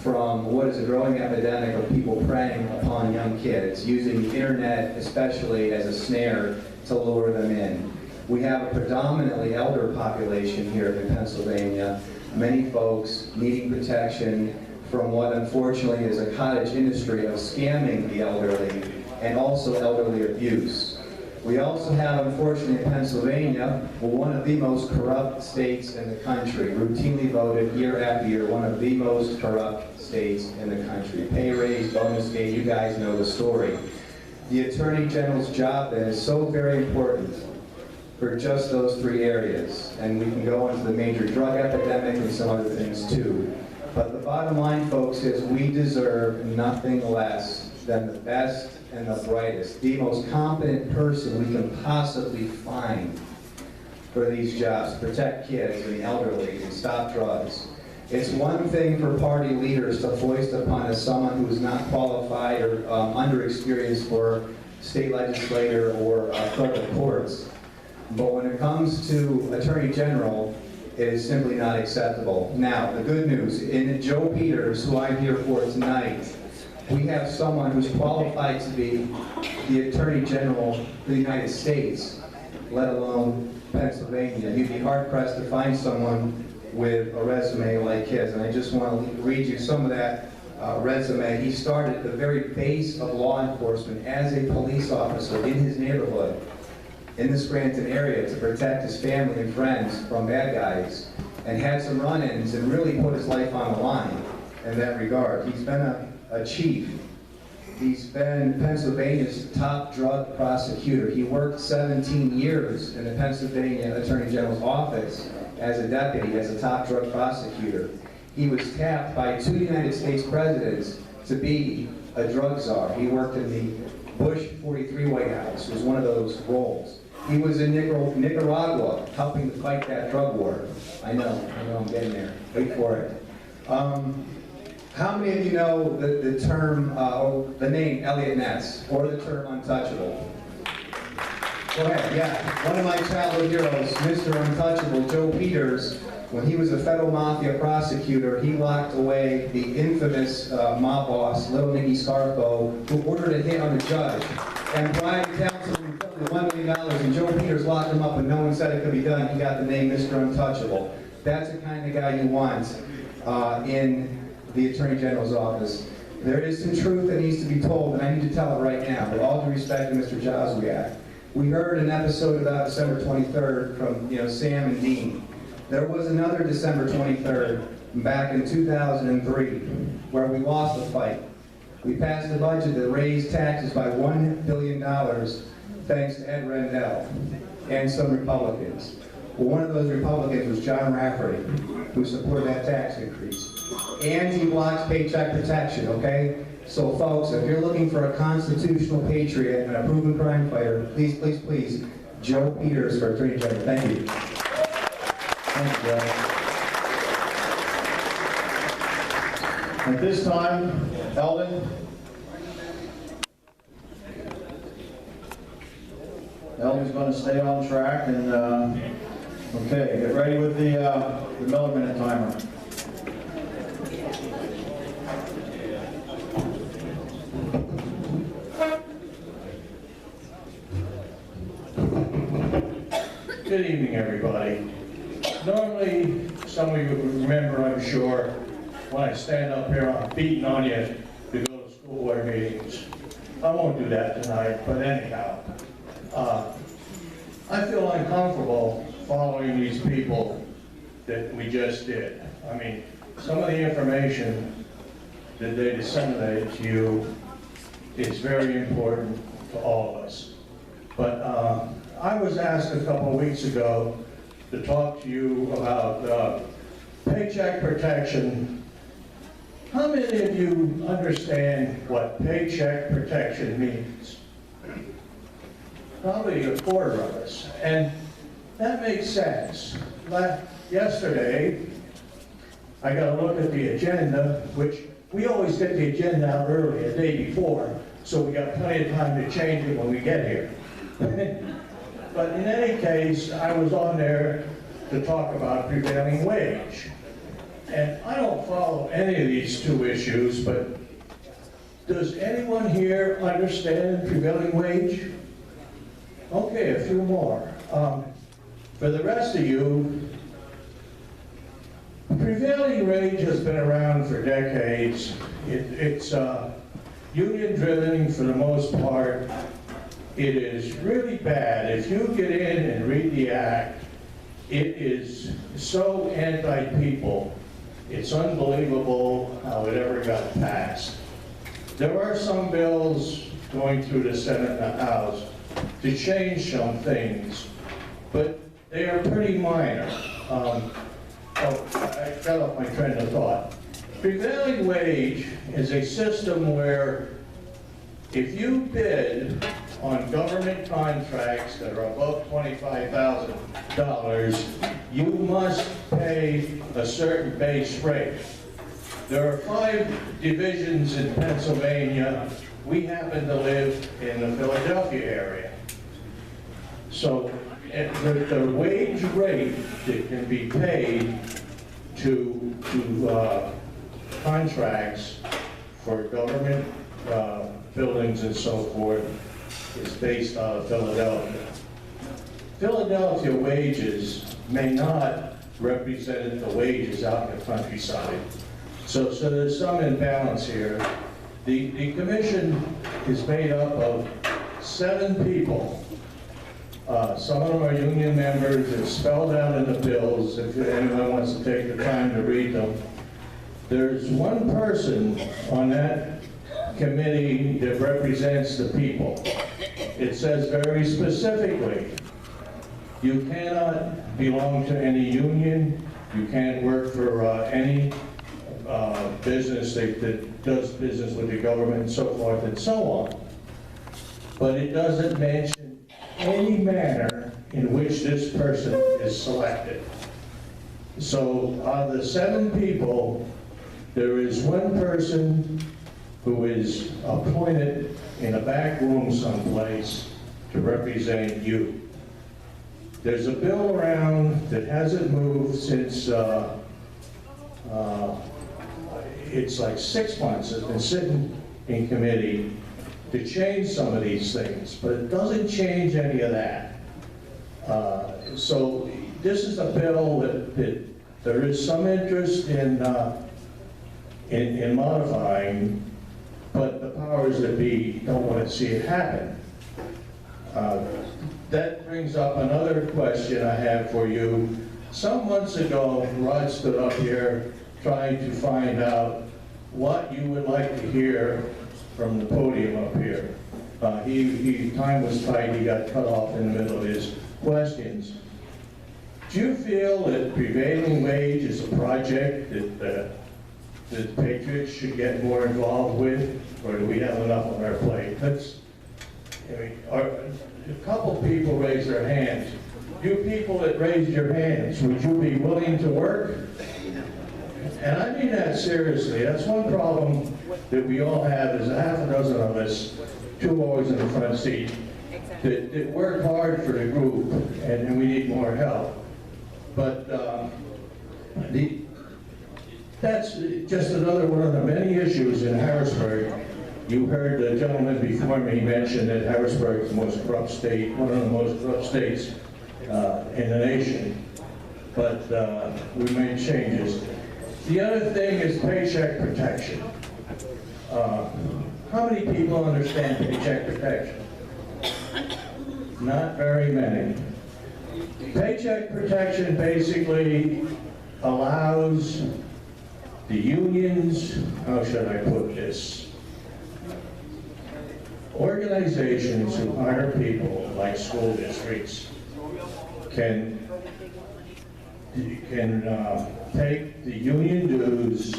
from what is a growing epidemic of people preying upon young kids, using the internet especially as a snare to lure them in. We have a predominantly elder population here in Pennsylvania, many folks needing protection from what unfortunately is a cottage industry of scamming the elderly and also elderly abuse. We also have, unfortunately, in Pennsylvania, one of the most corrupt states in the country, routinely voted year after year, one of the most corrupt states in the country. Pay raise, bonus gate, you guys know the story. The Attorney General's job then is so very important for just those 3 areas. And we can go into the major drug epidemic and some other things too. But the bottom line, folks, is we deserve nothing less than the best and the brightest, the most competent person we can possibly find for these jobs, to protect kids and the elderly and stop drugs. It's one thing for party leaders to foist upon us someone who is not qualified or underexperienced for state legislator or clerk of courts. But when it comes to Attorney General, it is simply not acceptable. Now, the good news, in Joe Peters, who I'm here for tonight, we have someone who's qualified to be the Attorney General of the United States, let alone Pennsylvania. You'd be hard-pressed to find someone with a resume like his, and I just want to read you some of that resume. He started at the very base of law enforcement as a police officer in his neighborhood, in the Scranton area, to protect his family and friends from bad guys, and had some run-ins and really put his life on the line in that regard. He's been a chief. He's been Pennsylvania's top drug prosecutor. He worked 17 years in the Pennsylvania Attorney General's office as a deputy, as a top drug prosecutor. He was tapped by 2 United States presidents to be a drug czar. He worked in the Bush 43 White House, was one of those roles. He was in Nicaragua helping to fight that drug war. I know, I'm getting there. Wait for it. How many of you know the term, or the name Elliot Ness, or the term untouchable? Go ahead, yeah. One of my childhood heroes, Mr. Untouchable, Joe Peters, when he was a federal mafia prosecutor, he locked away the infamous mob boss, Little Nicky Scarfo, who ordered a hit on a judge and bribed counsel with $1 million, and Joe Peters locked him up and no one said it could be done. He got the name Mr. Untouchable. That's the kind of guy you want in the Attorney General's office. There is some truth that needs to be told, and I need to tell it right now, with all due respect to Mr. Joswiak. We heard an episode about December 23rd from Sam and Dean. There was another December 23rd back in 2003 where we lost the fight. We passed a budget that raised taxes by $1 billion thanks to Ed Rendell and some Republicans. Well, one of those Republicans was John Rafferty, who supported that tax increase. And he blocks paycheck protection, okay? So folks, if you're looking for a constitutional patriot and a proven crime fighter, please, please, please, Joe Peters for Attorney General. Thank you. Thank you, Joe. At this time, Eldon. Eldon's going to stay on track, and okay, get ready with the milliminute timer. Good evening, everybody. Normally, some of you remember, I'm sure, when I stand up here, I'm beating on you to go to school board meetings. I won't do that tonight, but anyhow, I feel uncomfortable following these people that we just did. I mean, some of the information that they disseminated to you is very important to all of us. But I was asked a couple of weeks ago to talk to you about paycheck protection. How many of you understand what paycheck protection means? Probably a quarter of us. And that makes sense. Yesterday, I got to look at the agenda, which we always get the agenda out early, a day before, so we got plenty of time to change it when we get here. But in any case, I was on there to talk about prevailing wage. And I don't follow any of these two issues, but does anyone here understand prevailing wage? Okay, a few more. For the rest of you, prevailing wage has been around for decades. It's union-driven for the most part. It is really bad. If you get in and read the act, it is so anti-people. It's unbelievable how it ever got passed. There are some bills going through the Senate and the House to change some things, but they are pretty minor. I got off my train of thought. Prevailing wage is a system where if you bid on government contracts that are above $25,000, you must pay a certain base rate. There are 5 divisions in Pennsylvania. We happen to live in the Philadelphia area. So the wage rate that can be paid to contracts for government buildings and so forth is based out of Philadelphia. Philadelphia wages may not represent the wages out in the countryside. So there's some imbalance here. The commission is made up of 7 people. Some of them are union members. It's spelled out in the bills if anyone wants to take the time to read them. There's one person on that committee that represents the people. It says very specifically, you cannot belong to any union, you can't work for any business that does business with the government and so forth and so on. But it doesn't mention any manner in which this person is selected. So out of the 7 people, there is one person who is appointed in a back room someplace to represent you. There's a bill around that hasn't moved since, it's like 6 months. It's been sitting in committee to change some of these things, but it doesn't change any of that. So this is a bill that there is some interest in modifying, but the powers that be don't want to see it happen. That brings up another question I have for you. Some months ago, Rod stood up here trying to find out what you would like to hear from the podium up here. Time was tight, he got cut off in the middle of his questions. Do you feel that prevailing wage is a project that the Patriots should get more involved with, or do we have enough on our plate? A couple people raised their hands. You people that raised your hands, would you be willing to work? And I mean that seriously. That's one problem that we all have is 6 of us, 2 always in the front seat, that work hard for the group, and we need more help. But that's just another one of the many issues in Harrisburg. You heard the gentleman before me mention that Harrisburg is the most corrupt state, one of the most corrupt states in the nation. But we made changes. The other thing is paycheck protection. How many people understand paycheck protection? Not very many. Paycheck protection basically allows the unions, how should I put this? Organizations who hire people like school districts can take the union dues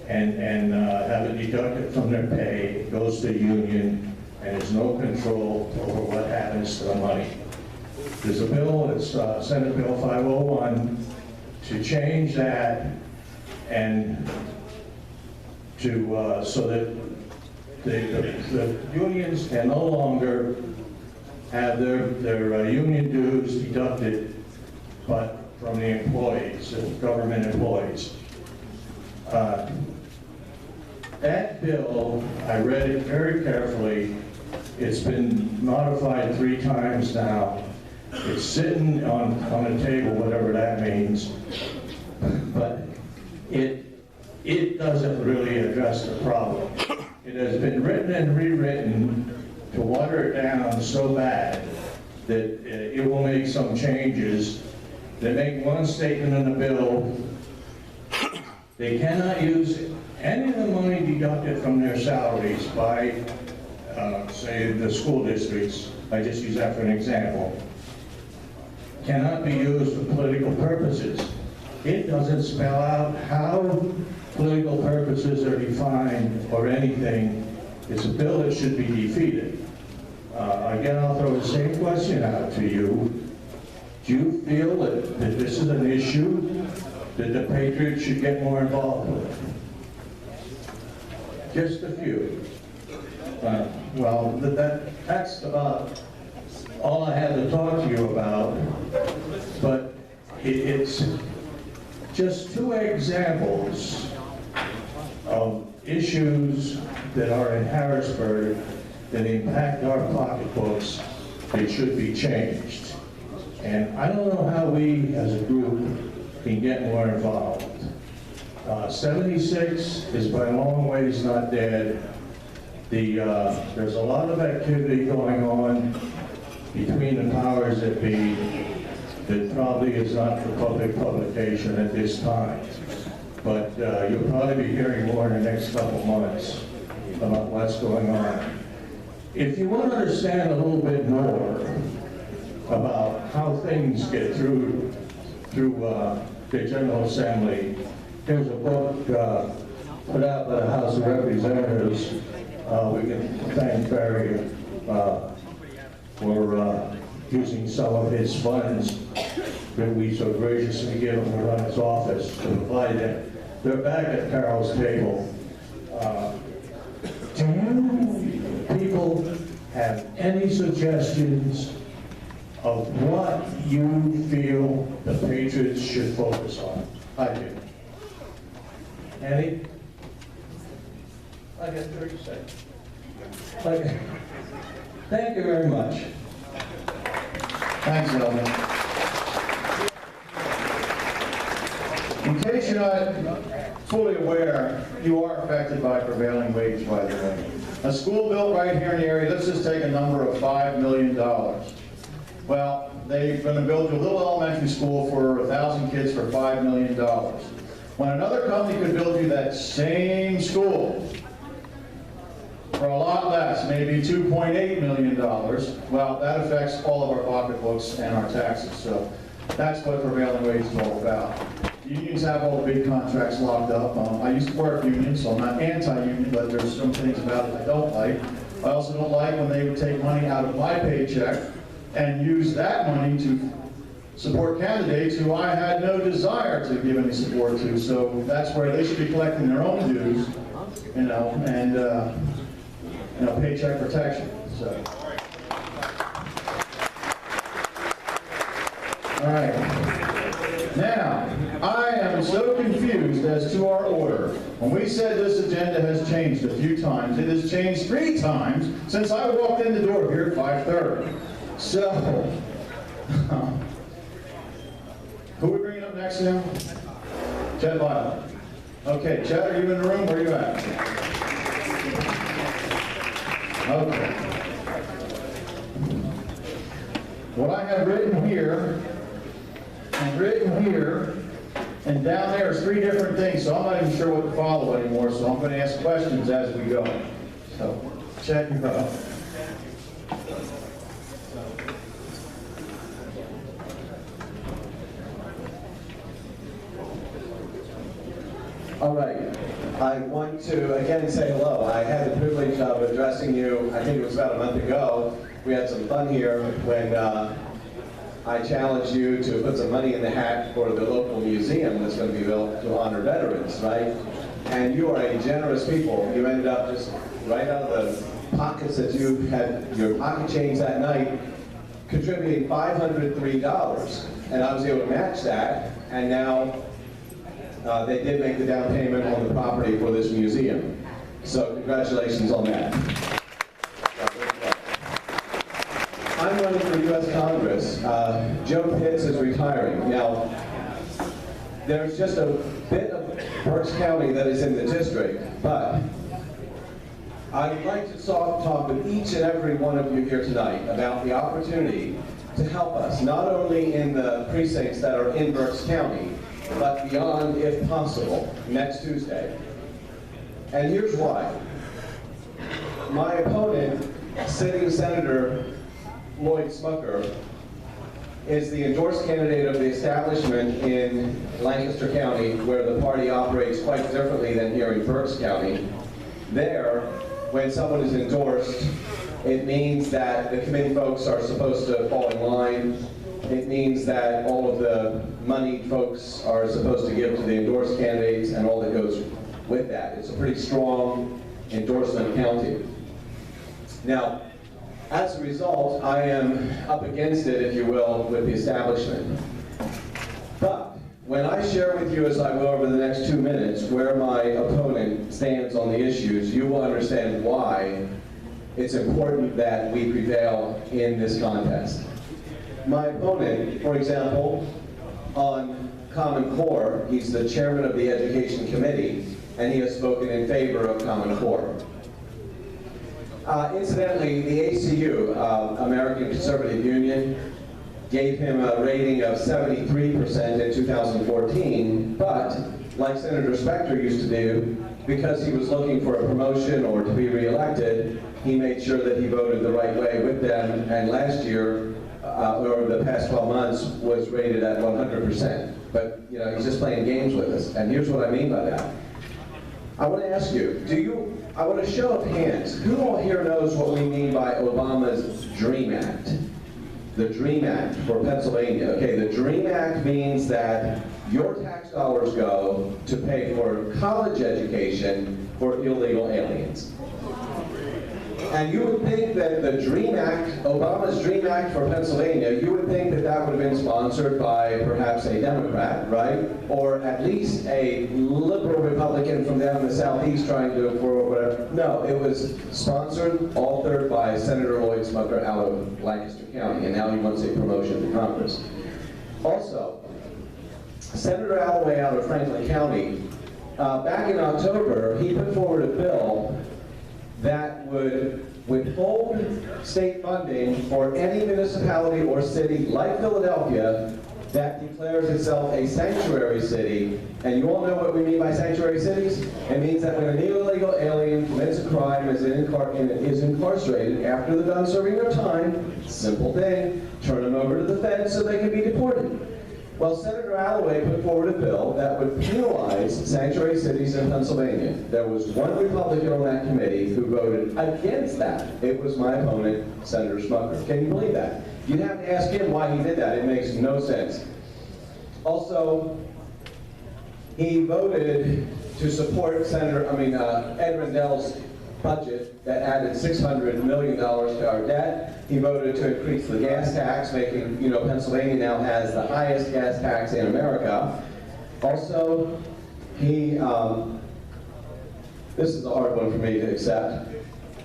and have it deducted from their pay. It goes to the union, and there's no control over what happens to the money. There's a bill, it's Senate Bill 501, to change that and to, so that the unions can no longer have their union dues deducted, but from the employees, government employees. That bill, I read it very carefully. It's been modified 3 times now. It's sitting on a table, whatever that means. But it doesn't really address the problem. It has been written and rewritten to water it down so bad that it will make some changes. They make one statement in the bill. They cannot use any of the money deducted from their salaries by, say, the school districts. I just use that for an example. Cannot be used for political purposes. It doesn't spell out how political purposes are defined or anything. It's a bill that should be defeated. Again, I'll throw the same question out to you. Do you feel that this is an issue that the Patriots should get more involved with? Just a few. Well, that's about all I have to talk to you about, but it's just 2 examples of issues that are in Harrisburg that impact our pocketbooks that should be changed. And I don't know how we, as a group, can get more involved. 76 is by long ways not dead. There's a lot of activity going on between the powers that be that probably is not for public publication at this time. But you'll probably be hearing more in the next couple months about what's going on. If you want to understand a little bit more about how things get through the General Assembly, here's a book put out by the House of Representatives. We can thank Barry for using some of his funds that we so graciously give him to run his office to provide them. They're back at Carol's table. Do you people have any suggestions of what you feel the Patriots should focus on? I do. Annie? I got 30 seconds. Okay. Thank you very much. Thanks, Eldon. In case you're not fully aware, you are affected by prevailing wage, by the way. A school built right here in the area, let's just take a number of $5 million. Well, they're going to build you a little elementary school for 1,000 kids for $5 million. When another company could build you that same school for a lot less, maybe $2.8 million, well, that affects all of our pocketbooks and our taxes. So that's what prevailing wage is all about. Unions have all the big contracts locked up. I used to work unions, so I'm not anti-union, but there's some things about it I don't like. I also don't like when they would take money out of my paycheck and use that money to support candidates who I had no desire to give any support to. So that's where they should be collecting their own dues, and paycheck protection. So. All right. Now, I am so confused as to our order. When we said this agenda has changed a few times, it has changed 3 times since I walked in the door here at 5:30. So, who are we bringing up next now? Chet Violet. Okay, Chet, are you in the room? Where are you at? Okay. What I have written here, and down there is 3 different things, so I'm not even sure what to follow anymore, so I'm going to ask questions as we go. So, Chet, you're up. All right. I want to again say hello. I had the privilege of addressing you, I think it was about a month ago. We had some fun here when I challenged you to put some money in the hat for the local museum that's going to be built to honor veterans, right? And you are a generous people. You ended up just right out of the pockets that you had, your pocket change that night, contributing $503. And I was able to match that, and now they did make the down payment on the property for this museum. So congratulations on that. I'm running for U.S. Congress. Joe Pitts is retiring. Now, there's just a bit of Berks County that is in the district, but I'd like to talk with each and every one of you here tonight about the opportunity to help us, not only in the precincts that are in Berks County, but beyond, if possible, next Tuesday. And here's why. My opponent, sitting Senator Lloyd Smucker, is the endorsed candidate of the establishment in Lancaster County, where the party operates quite differently than here in Berks County. There, when someone is endorsed, it means that the committee folks are supposed to fall in line. It means that all of the moneyed folks are supposed to give to the endorsed candidates and all that goes with that. It's a pretty strong endorsement county. Now, as a result, I am up against it, if you will, with the establishment. But when I share with you, as I will over the next 2 minutes, where my opponent stands on the issues, you will understand why it's important that we prevail in this contest. My opponent, for example, on Common Core, he's the chairman of the Education Committee, and he has spoken in favor of Common Core. Incidentally, the ACU, American Conservative Union, gave him a rating of 73% in 2014, but like Senator Specter used to do, because he was looking for a promotion or to be reelected, he made sure that he voted the right way with them, and last year, or the past 12 months, was rated at 100%. But, you know, he's just playing games with us, and here's what I mean by that. I want to ask you, I want a show of hands. Who all here knows what we mean by Obama's DREAM Act? The DREAM Act for Pennsylvania. Okay, the DREAM Act means that your tax dollars go to pay for college education for illegal aliens. And you would think that the DREAM Act, Obama's DREAM Act for Pennsylvania, you would think that that would have been sponsored by perhaps a Democrat, right? Or at least a liberal Republican from down in the Southeast trying to do it for whatever. No, it was sponsored, authored by Senator Lloyd Smucker out of Lancaster County, and now he wants a promotion to Congress. Also, Senator Alloway out of Franklin County, back in October, he put forward a bill that would withhold state funding for any municipality or city like Philadelphia that declares itself a sanctuary city. And you all know what we mean by sanctuary cities? It means that when an illegal alien commits a crime and is incarcerated after they're done serving their time, simple thing, turn them over to the feds so they can be deported. Well, Senator Alloway put forward a bill that would penalize sanctuary cities in Pennsylvania. There was one Republican on that committee who voted against that. It was my opponent, Senator Smucker. Can you believe that? You'd have to ask him why he did that. It makes no sense. Also, he voted to support Ed Rendell's budget that added $600 million to our debt. He voted to increase the gas tax, making, Pennsylvania now has the highest gas tax in America. Also, he, this is a hard one for me to accept.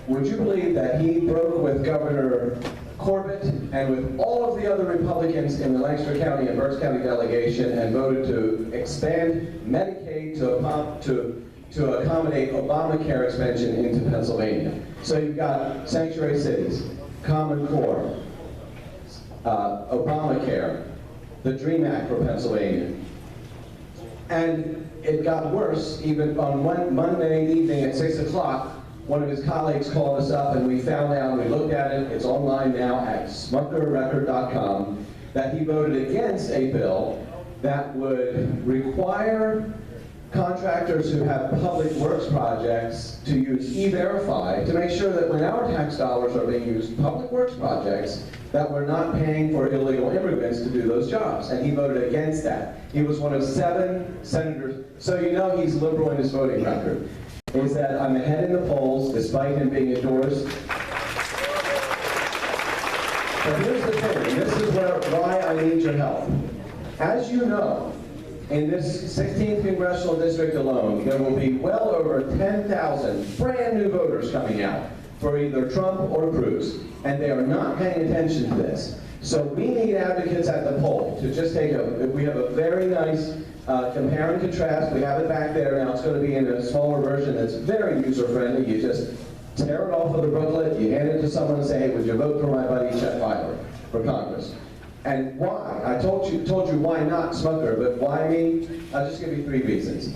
Would you believe that he broke with Governor Corbett and with all of the other Republicans in the Lancaster County and Berks County delegation and voted to expand Medicaid to accommodate Obamacare expansion into Pennsylvania? So you've got sanctuary cities, Common Core, Obamacare, the DREAM Act for Pennsylvania. And it got worse. Even on one Monday evening at 6 o'clock, one of his colleagues called us up and we found out, we looked at it, it's online now at smuckerrecord.com, that he voted against a bill that would require contractors who have public works projects to use E-Verify to make sure that when our tax dollars are being used in public works projects, that we're not paying for illegal immigrants to do those jobs. And he voted against that. He was one of 7 senators, so you know he's liberal in his voting record, is that I'm ahead in the polls despite him being endorsed. But here's the thing, this is why I need your help. As you know, in this 16th congressional district alone, there will be well over 10,000 brand new voters coming out for either Trump or Cruz, and they are not paying attention to this. So we need advocates at the poll to just we have a very nice compare and contrast. We have it back there now. It's going to be in a smaller version that's very user-friendly. You just tear it off of the booklet, you hand it to someone and say, hey, would you vote for my buddy Chet Weiler for Congress? And why? I told you why not Smucker, but why me? I'll just give you 3 reasons.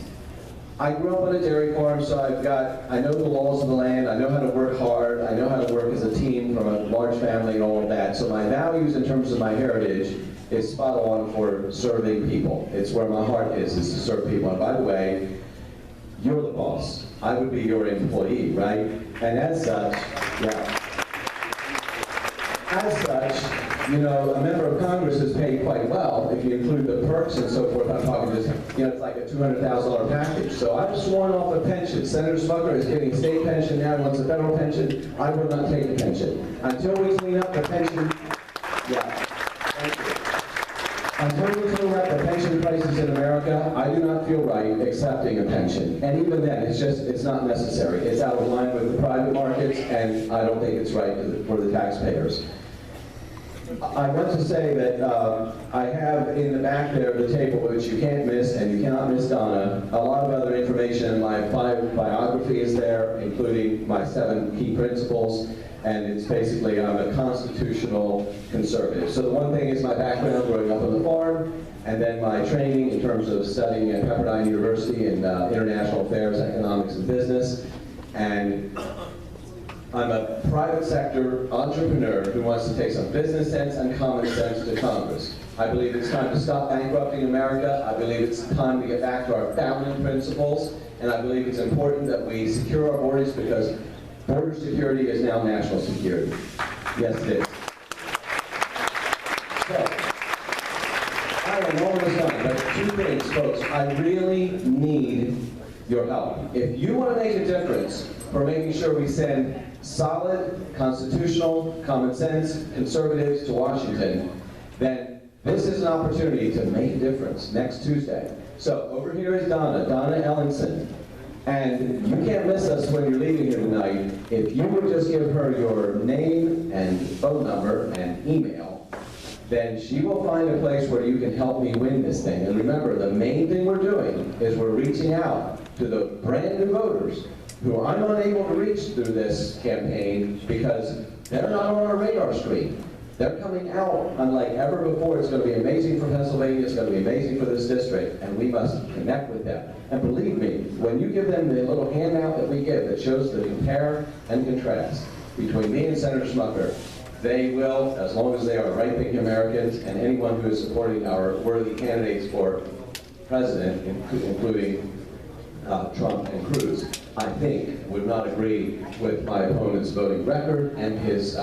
I grew up on a dairy farm, so I know the laws of the land, I know how to work hard, I know how to work as a team from a large family and all of that. So my values in terms of my heritage is spot on for serving people. It's where my heart is to serve people. And by the way, you're the boss. I would be your employee, right? And as such, you know, a member of Congress is paid quite well if you include the perks and so forth. I'm talking just, you know, it's like a $200,000 package. So I've sworn off a pension. Senator Smucker is getting state pension now, wants a federal pension. I will not take a pension. Until we clean up the pension, until we clean up the pension prices in America, I do not feel right accepting a pension. And even then, it's not necessary. It's out of line with the private markets, and I don't think it's right for the taxpayers. I want to say that I have in the back there the table, which you can't miss, and you cannot miss Donna. A lot of other information. My biography is there, including my 7 key principles, and it's basically I'm a constitutional conservative. So the one thing is my background growing up on the farm, and then my training in terms of studying at Pepperdine University in international affairs, economics, and business. And I'm a private sector entrepreneur who wants to take some business sense and common sense to Congress. I believe it's time to stop bankrupting America. I believe it's time to get back to our founding principles. And I believe it's important that we secure our borders because border security is now national security. Yes, it is. So, I am almost done, but 2 things, folks. I really need your help. If you want to make a difference for making sure we send solid, constitutional, common sense conservatives to Washington, then this is an opportunity to make a difference next Tuesday. So over here is Donna Ellenson. And you can't miss us when you're leaving here tonight. If you would just give her your name and phone number and email, then she will find a place where you can help me win this thing. And remember, the main thing we're doing is we're reaching out to the brand new voters who I'm unable to reach through this campaign because they're not on our radar screen. They're coming out unlike ever before. It's going to be amazing for Pennsylvania. It's going to be amazing for this district, and we must connect with them. And believe me, when you give them the little handout that we give that shows the compare and contrast between me and Senator Smucker, they will, as long as they are right-thinking Americans, and anyone who is supporting our worthy candidates for president, including Trump and Cruz, I think would not agree with my opponent's voting record and his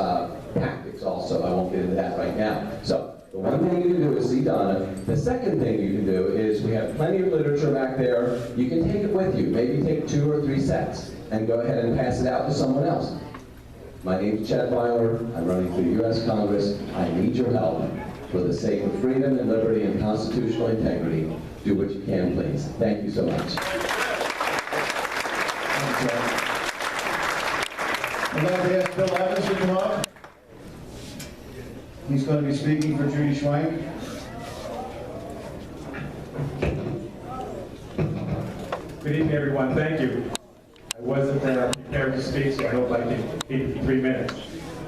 tactics also. I won't get into that right now. So the one thing you can do is see Donna. The second thing you can do is we have plenty of literature back there. You can take it with you. Maybe take 2 or 3 sets and go ahead and pass it out to someone else. My name is Chet Weiler. I'm running for the U.S. Congress. I need your help. For the sake of freedom and liberty and constitutional integrity, do what you can, please. Thank you so much. I'd like to ask Bill Evans to come up. He's going to be speaking for Judy Schwenk. Good evening, everyone. Thank you. I wasn't prepared to speak, so I hope I can keep it for 3 minutes.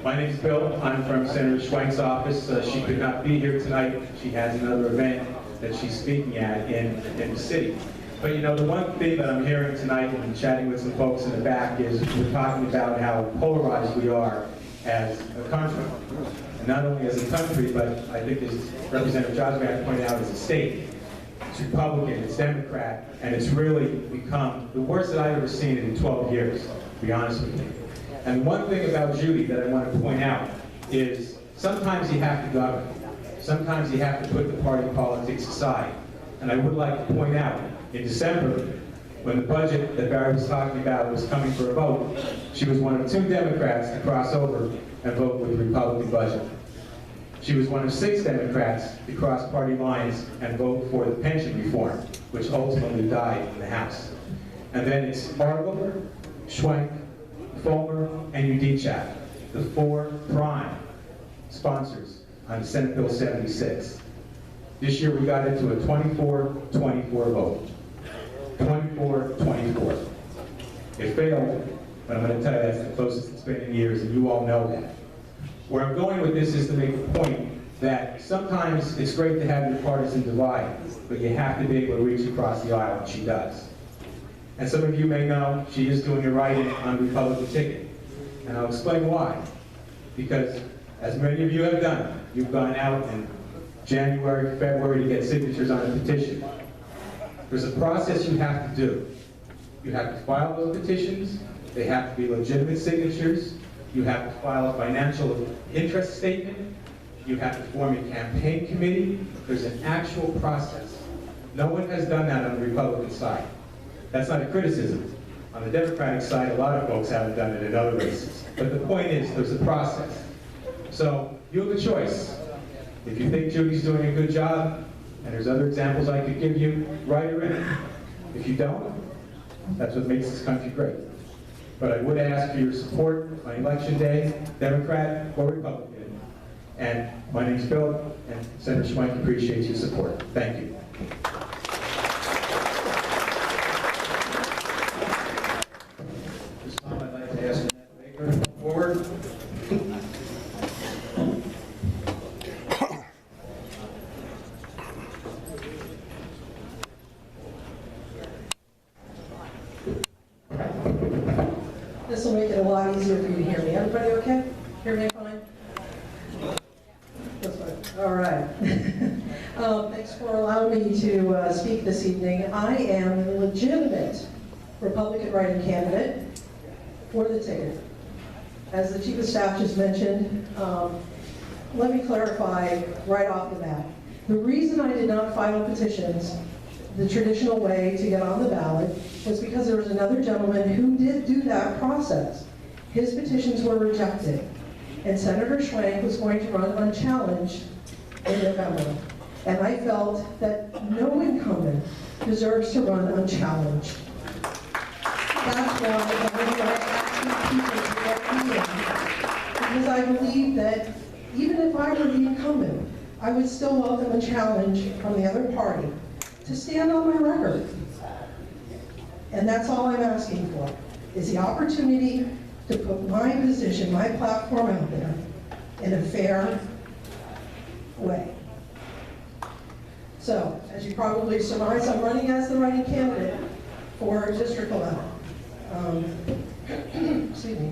My name is Bill. I'm from Senator Schwenk's office. She could not be here tonight. She has another event that she's speaking at in the city. But you know, the one thing that I'm hearing tonight and chatting with some folks in the back is we're talking about how polarized we are as a country. And not only as a country, but I think as Representative Joswiak pointed out, as a state. it's Republican, it's Democrat, and it's really become the worst that I've ever seen in 12 years, to be honest with you. And one thing about Judy that I want to point out is sometimes you have to govern. Sometimes you have to put the party politics aside. And I would like to point out, in December, when the budget that Barry was talking about was coming for a vote, she was one of 2 Democrats to cross over and vote with the Republican budget. She was one of 6 Democrats to cross party lines and vote for the pension reform, which ultimately died in the House. And then it's Argel, Schwenk, Fulmer, and Udicak, the 4 prime sponsors on Senate Bill 76. This year we got into a 24-24 vote. 24-24. It failed, but I'm going to tell you that's the closest it's been in years, and you all know that. Where I'm going with this is to make the point that sometimes it's great to have your partisan divide, but you have to be able to reach across the aisle, and she does. And some of you may know she is doing a write-in on the Republican ticket. And I'll explain why. Because, as many of you have done, you've gone out in January, February to get signatures on a petition. There's a process you have to do. You have to file those petitions. They have to be legitimate signatures. You have to file a financial interest statement. You have to form a campaign committee. There's an actual process. No one has done that on the Republican side. That's not a criticism. On the Democratic side, a lot of folks haven't done it in other races. But the point is, there's a process. So you have a choice. If you think Judy's doing a good job, and there's other examples I could give you, write her in. If you don't, that's what makes this country great. But I would ask for your support on Election Day, Democrat or Republican. And my name's Bill, and Senator Schwenk appreciates your support. Thank you. This time I'd like to ask Annette Baker to come forward. This will make it a lot easier for you to hear me. Everybody okay? Hear me fine? That's fine. All right. Thanks for allowing me to speak this evening. I am a legitimate Republican write-in candidate for the ticket. As the Chief of Staff just mentioned, let me clarify right off the bat. The reason I did not file petitions the traditional way to get on the ballot was because there was another gentleman who did do that process. His petitions were rejected, and Senator Schwenk was going to run unchallenged in November. And I felt that no incumbent deserves to run unchallenged. That's why I'm asking people to get me in, because I believe that even if I were the incumbent, I would still welcome a challenge from the other party to stand on my record. And that's all I'm asking for, is the opportunity to put my position, my platform out there in a fair way. So, as you probably surmise, I'm running as the write-in candidate for District 11. Excuse me.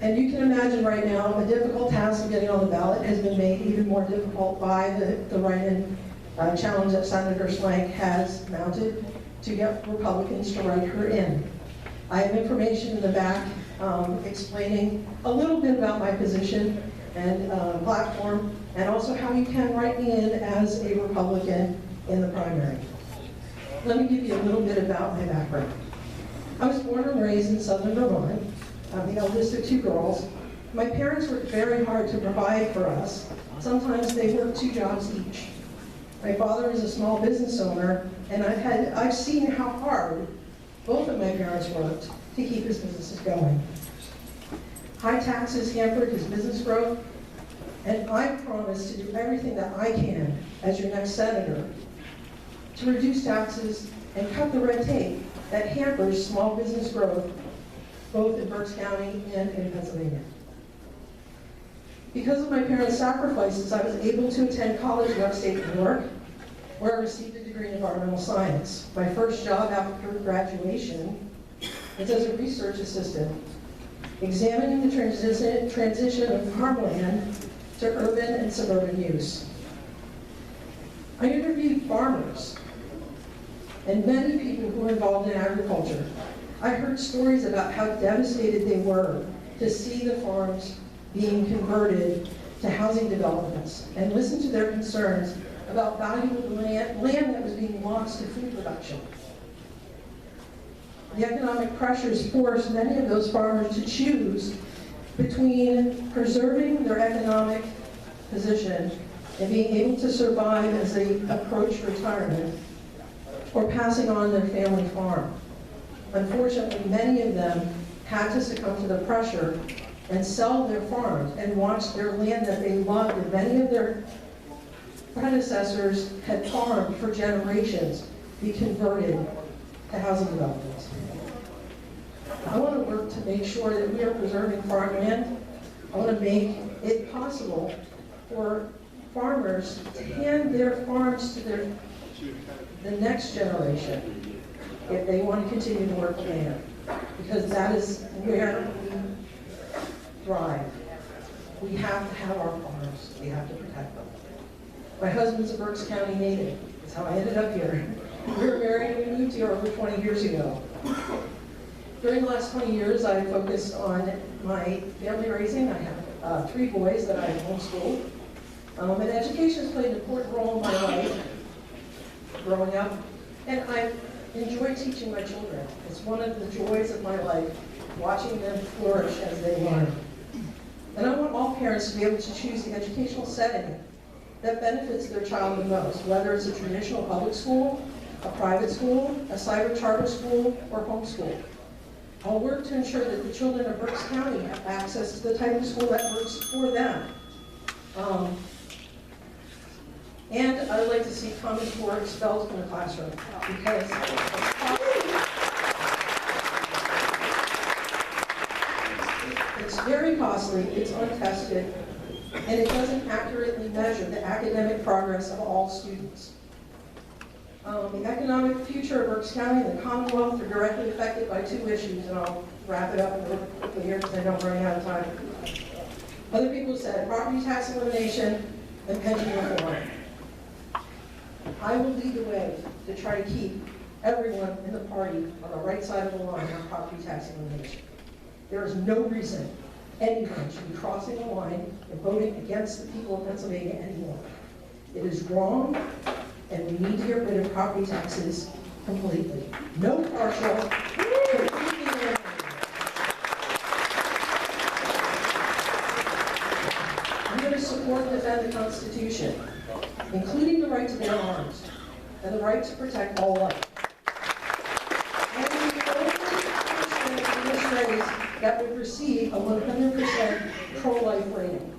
And you can imagine right now, the difficult task of getting on the ballot has been made even more difficult by the write-in challenge that Senator Schwenk has mounted to get Republicans to write her in. I have information in the back explaining a little bit about my position and platform, and also how you can write me in as a Republican in the primary. Let me give you a little bit about my background. I was born and raised in southern Vermont. I'm the eldest of 2 girls. My parents worked very hard to provide for us. Sometimes they worked 2 jobs each. My father is a small business owner, and I've seen how hard both of my parents worked to keep his businesses going. High taxes hampered his business growth, and I promise to do everything that I can as your next senator to reduce taxes and cut the red tape that hampers small business growth both in Berks County and in Pennsylvania. Because of my parents' sacrifices, I was able to attend college in upstate New York, where I received a degree in environmental science. My first job after graduation was as a research assistant, examining the transition of farmland to urban and suburban use. I interviewed farmers and many people who are involved in agriculture. I heard stories about how devastated they were to see the farms being converted to housing developments, and listened to their concerns about valuable land that was being lost to food production. The economic pressures forced many of those farmers to choose between preserving their economic position and being able to survive as they approach retirement, or passing on their family farm. Unfortunately, many of them had to succumb to the pressure and sell their farms and watch their land that they loved, and many of their predecessors had farmed for generations, be converted to housing developments. I want to work to make sure that we are preserving farmland. I want to make it possible for farmers to hand their farms to the next generation if they want to continue to work the land, because that is where we thrive. We have to have our farms. We have to protect them. My husband's a Berks County native. That's how I ended up here. We were married and we moved here over 20 years ago. During the last 20 years, I focused on my family raising. I have 3 boys that I homeschooled. And education has played an important role in my life growing up. And I enjoy teaching my children. It's one of the joys of my life, watching them flourish as they learn. And I want all parents to be able to choose the educational setting that benefits their child the most, whether it's a traditional public school, a private school, a cyber charter school, or homeschool. I'll work to ensure that the children of Berks County have access to the type of school that works for them. And I would like to see Common Core expelled from the classroom, because it's very costly, it's untested, and it doesn't accurately measure the academic progress of all students. The economic future of Berks County and the Commonwealth are directly affected by 2 issues, and I'll wrap it up really quickly here because I know I'm running out of time. Other people said property tax elimination and pension reform. I will lead the way to try to keep everyone in the party on the right side of the line on property tax elimination. There is no reason anyone should be crossing the line and voting against the people of Pennsylvania anymore. It is wrong, and we need to get rid of property taxes completely. No partial, completely eliminated. I'm going to support and defend the Constitution, including the right to bear arms and the right to protect all life. And the only person in this race that would receive a 100% pro-life rating.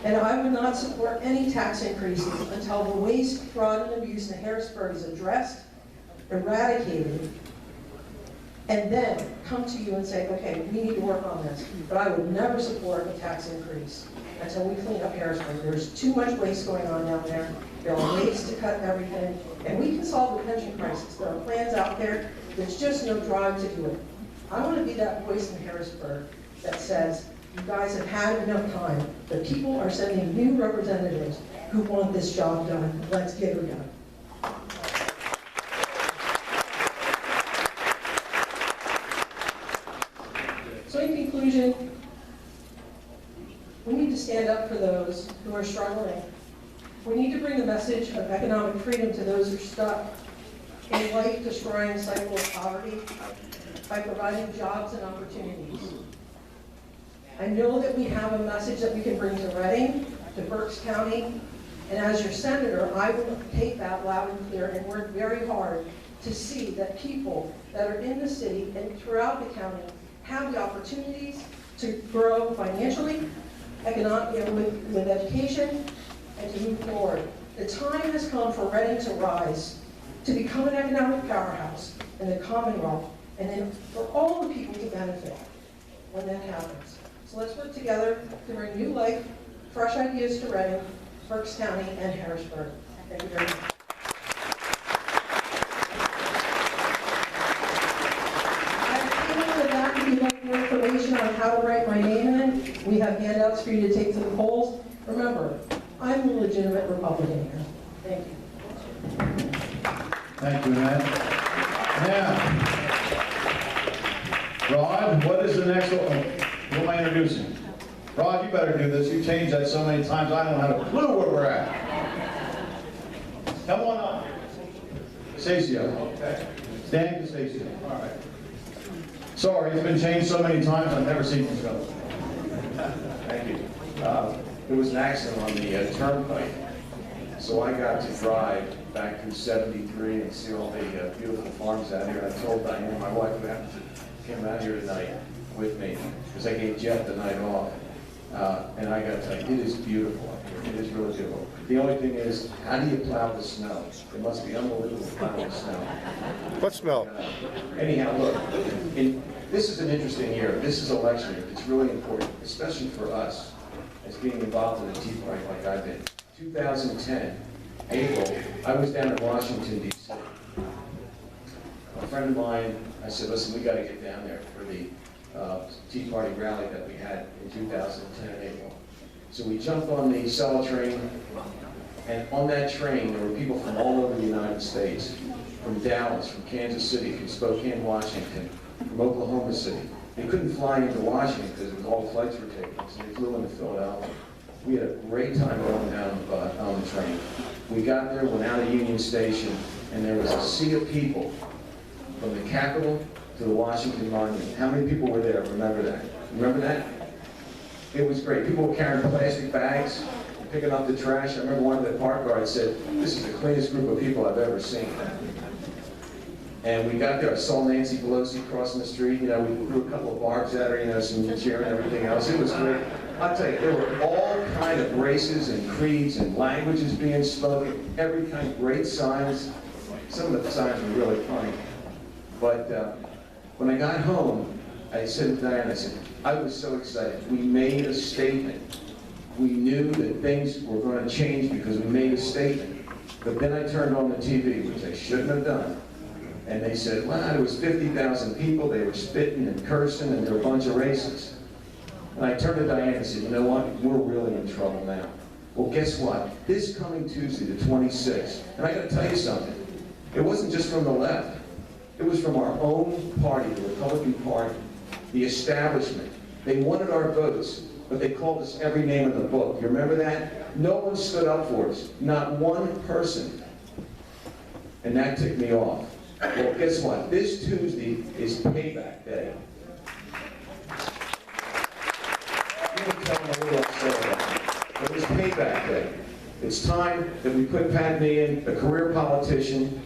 And I would not support any tax increases until the waste, fraud, and abuse in Harrisburg is addressed, eradicated, and then come to you and say, okay, we need to work on this. But I would never support a tax increase until we clean up Harrisburg. There's too much waste going on down there. There are ways to cut everything. And we can solve the pension crisis. There are plans out there. There's just no drive to do it. I want to be that voice in Harrisburg that says, you guys have had enough time. The people are sending new representatives who want this job done. Let's get her done. So in conclusion, we need to stand up for those who are struggling. We need to bring the message of economic freedom to those who are stuck in life-destroying cycle of poverty by providing jobs and opportunities. I know that we have a message that we can bring to Reading, to Berks County, and as your senator, I will take that loud and clear and work very hard to see that people that are in the city and throughout the county have the opportunities to grow financially, with education, and to move forward. The time has come for Reading to rise, to become an economic powerhouse in the Commonwealth, and then for all the people to benefit when that happens. So let's work together to bring new life, fresh ideas to Reading, Berks County, and Harrisburg. Thank you very much. If you'd like more information on how to write my name in, we have have handouts for you to take to the polls. Remember, I'm a legitimate Republican here. Thank you. Thank you, Annette. Now, Rod, what is the next one? Who am I introducing? Rod, you better do this. You changed that so many times, I don't have a clue where we're at. Come on up. Casaccio. Okay. Stan Casaccio. All right. Sorry, it's been changed so many times, I've never seen this go. Thank you. There was an accident on the turnpike, so I got to drive back through 73 and see all the beautiful farms out here. I told Diane, my wife, who happened to come out here tonight with me, because I gave Jeff the night off. And I got to tell you, it is beautiful up here. It is really beautiful. The only thing is, how do you plow the snow? It must be unbelievable plowing snow. What smell? Anyhow, look, this is an interesting year. This is election year. It's really important, especially for us as being involved in the Tea Party like I've been. 2010, April, I was down in Washington, D.C. A friend of mine, I said, listen, we got to get down there for the Tea Party rally that we had in 2010 in April. So we jumped on the Cell train, and on that train there were people from all over the United States, from Dallas, from Kansas City, from Spokane, Washington, from Oklahoma City. They couldn't fly into Washington because all the flights were taken, so they flew into Philadelphia. We had a great time going down on the train. We got there, went out of Union Station, and there was a sea of people from the Capitol to the Washington Monument. How many people were there? Remember that? Remember that? It was great. People were carrying plastic bags, picking up the trash. I remember one of the park guards said, this is the cleanest group of people I've ever seen. And we got there, I saw Nancy Pelosi crossing the street, you know, we threw a couple of barbs at her, you know, some cheer and everything else. It was great. I'll tell you, there were all kind of races and creeds and languages being spoken, every kind of great signs. Some of the signs were really funny. But when I got home, I said to Diane, I said, I was so excited. We made a statement. We knew that things were going to change because we made a statement. But then I turned on the TV, which I shouldn't have done. And they said, well, there was 50,000 people. They were spitting and cursing, and there were a bunch of racists. And I turned to Diane and said, you know what? We're really in trouble now. Well, guess what? This coming Tuesday, the 26th, and I got to tell you something. It wasn't just from the left. It was from our own party, the Republican Party, the establishment. They wanted our votes, but they called us every name in the book. You remember that? No one stood up for us. Not one person. And that ticked me off. Well, guess what? This Tuesday is payback day. You can tell I'm a little upset about it. But it's payback day. It's time that we put Pat Meehan, a career politician.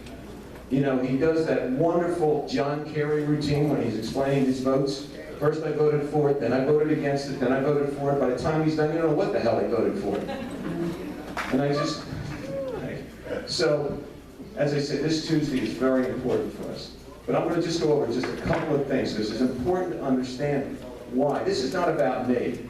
You know, he does that wonderful John Kerry routine when he's explaining his votes. First I voted for it, then I voted against it, then I voted for it. By the time he's done, you don't know what the hell he voted for. And I just... So, as I said, this Tuesday is very important for us. But I'm going to just go over just a couple of things, because it's important to understand why. This is not about me.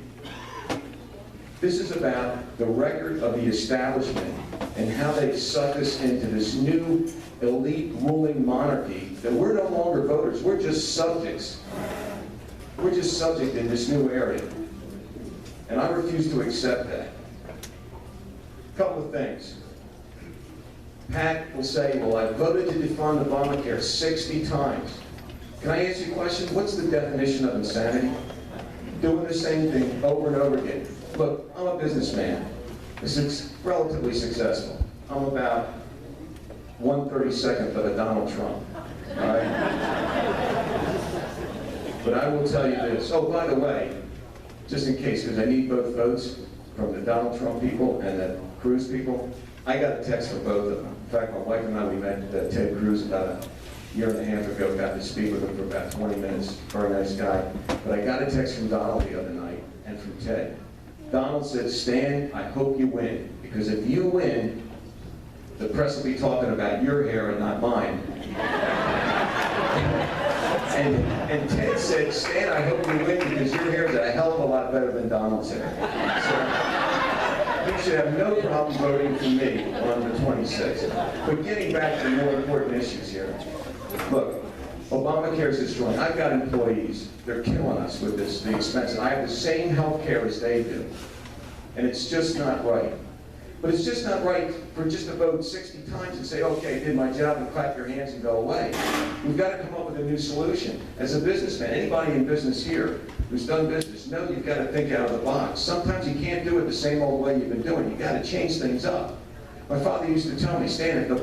This is about the record of the establishment and how they've sucked us into this new elite ruling monarchy that we're no longer voters, we're just subjects. We're just subject in this new area. And I refuse to accept that. A couple of things. Pat will say, well, I voted to defund Obamacare 60 times. Can I ask you a question? What's the definition of insanity? Doing the same thing over and over again. Look, I'm a businessman. This is relatively successful. I'm about 1/32nd of a Donald Trump. All right? But I will tell you this. Oh, by the way, just in case, because I need both votes from the Donald Trump people and the Cruz people, I got a text from both of them. In fact, my wife and I, we met Ted Cruz about a year and a half ago, got to speak with him for about 20 minutes. Very nice guy. But I got a text from Donald the other night and from Ted. Donald said, Stan, I hope you win, because if you win, the press will be talking about your hair and not mine. And Ted said, Stan, I hope you win, because your hair is a hell of a lot better than Donald's hair. So you should have no problem voting for me on the 26th. But getting back to the more important issues here. Look, Obamacare is destroying. I've got employees. They're killing us with this, the expense. I have the same health care as they do. And it's just not right. But it's just not right for just to vote 60 times and say, okay, I did my job, and clap your hands and go away. We've got to come up with a new solution. As a businessman, anybody in business here who's done business, know you've got to think out of the box. Sometimes you can't do it the same old way you've been doing. You've got to change things up. My father used to tell me, Stan, if the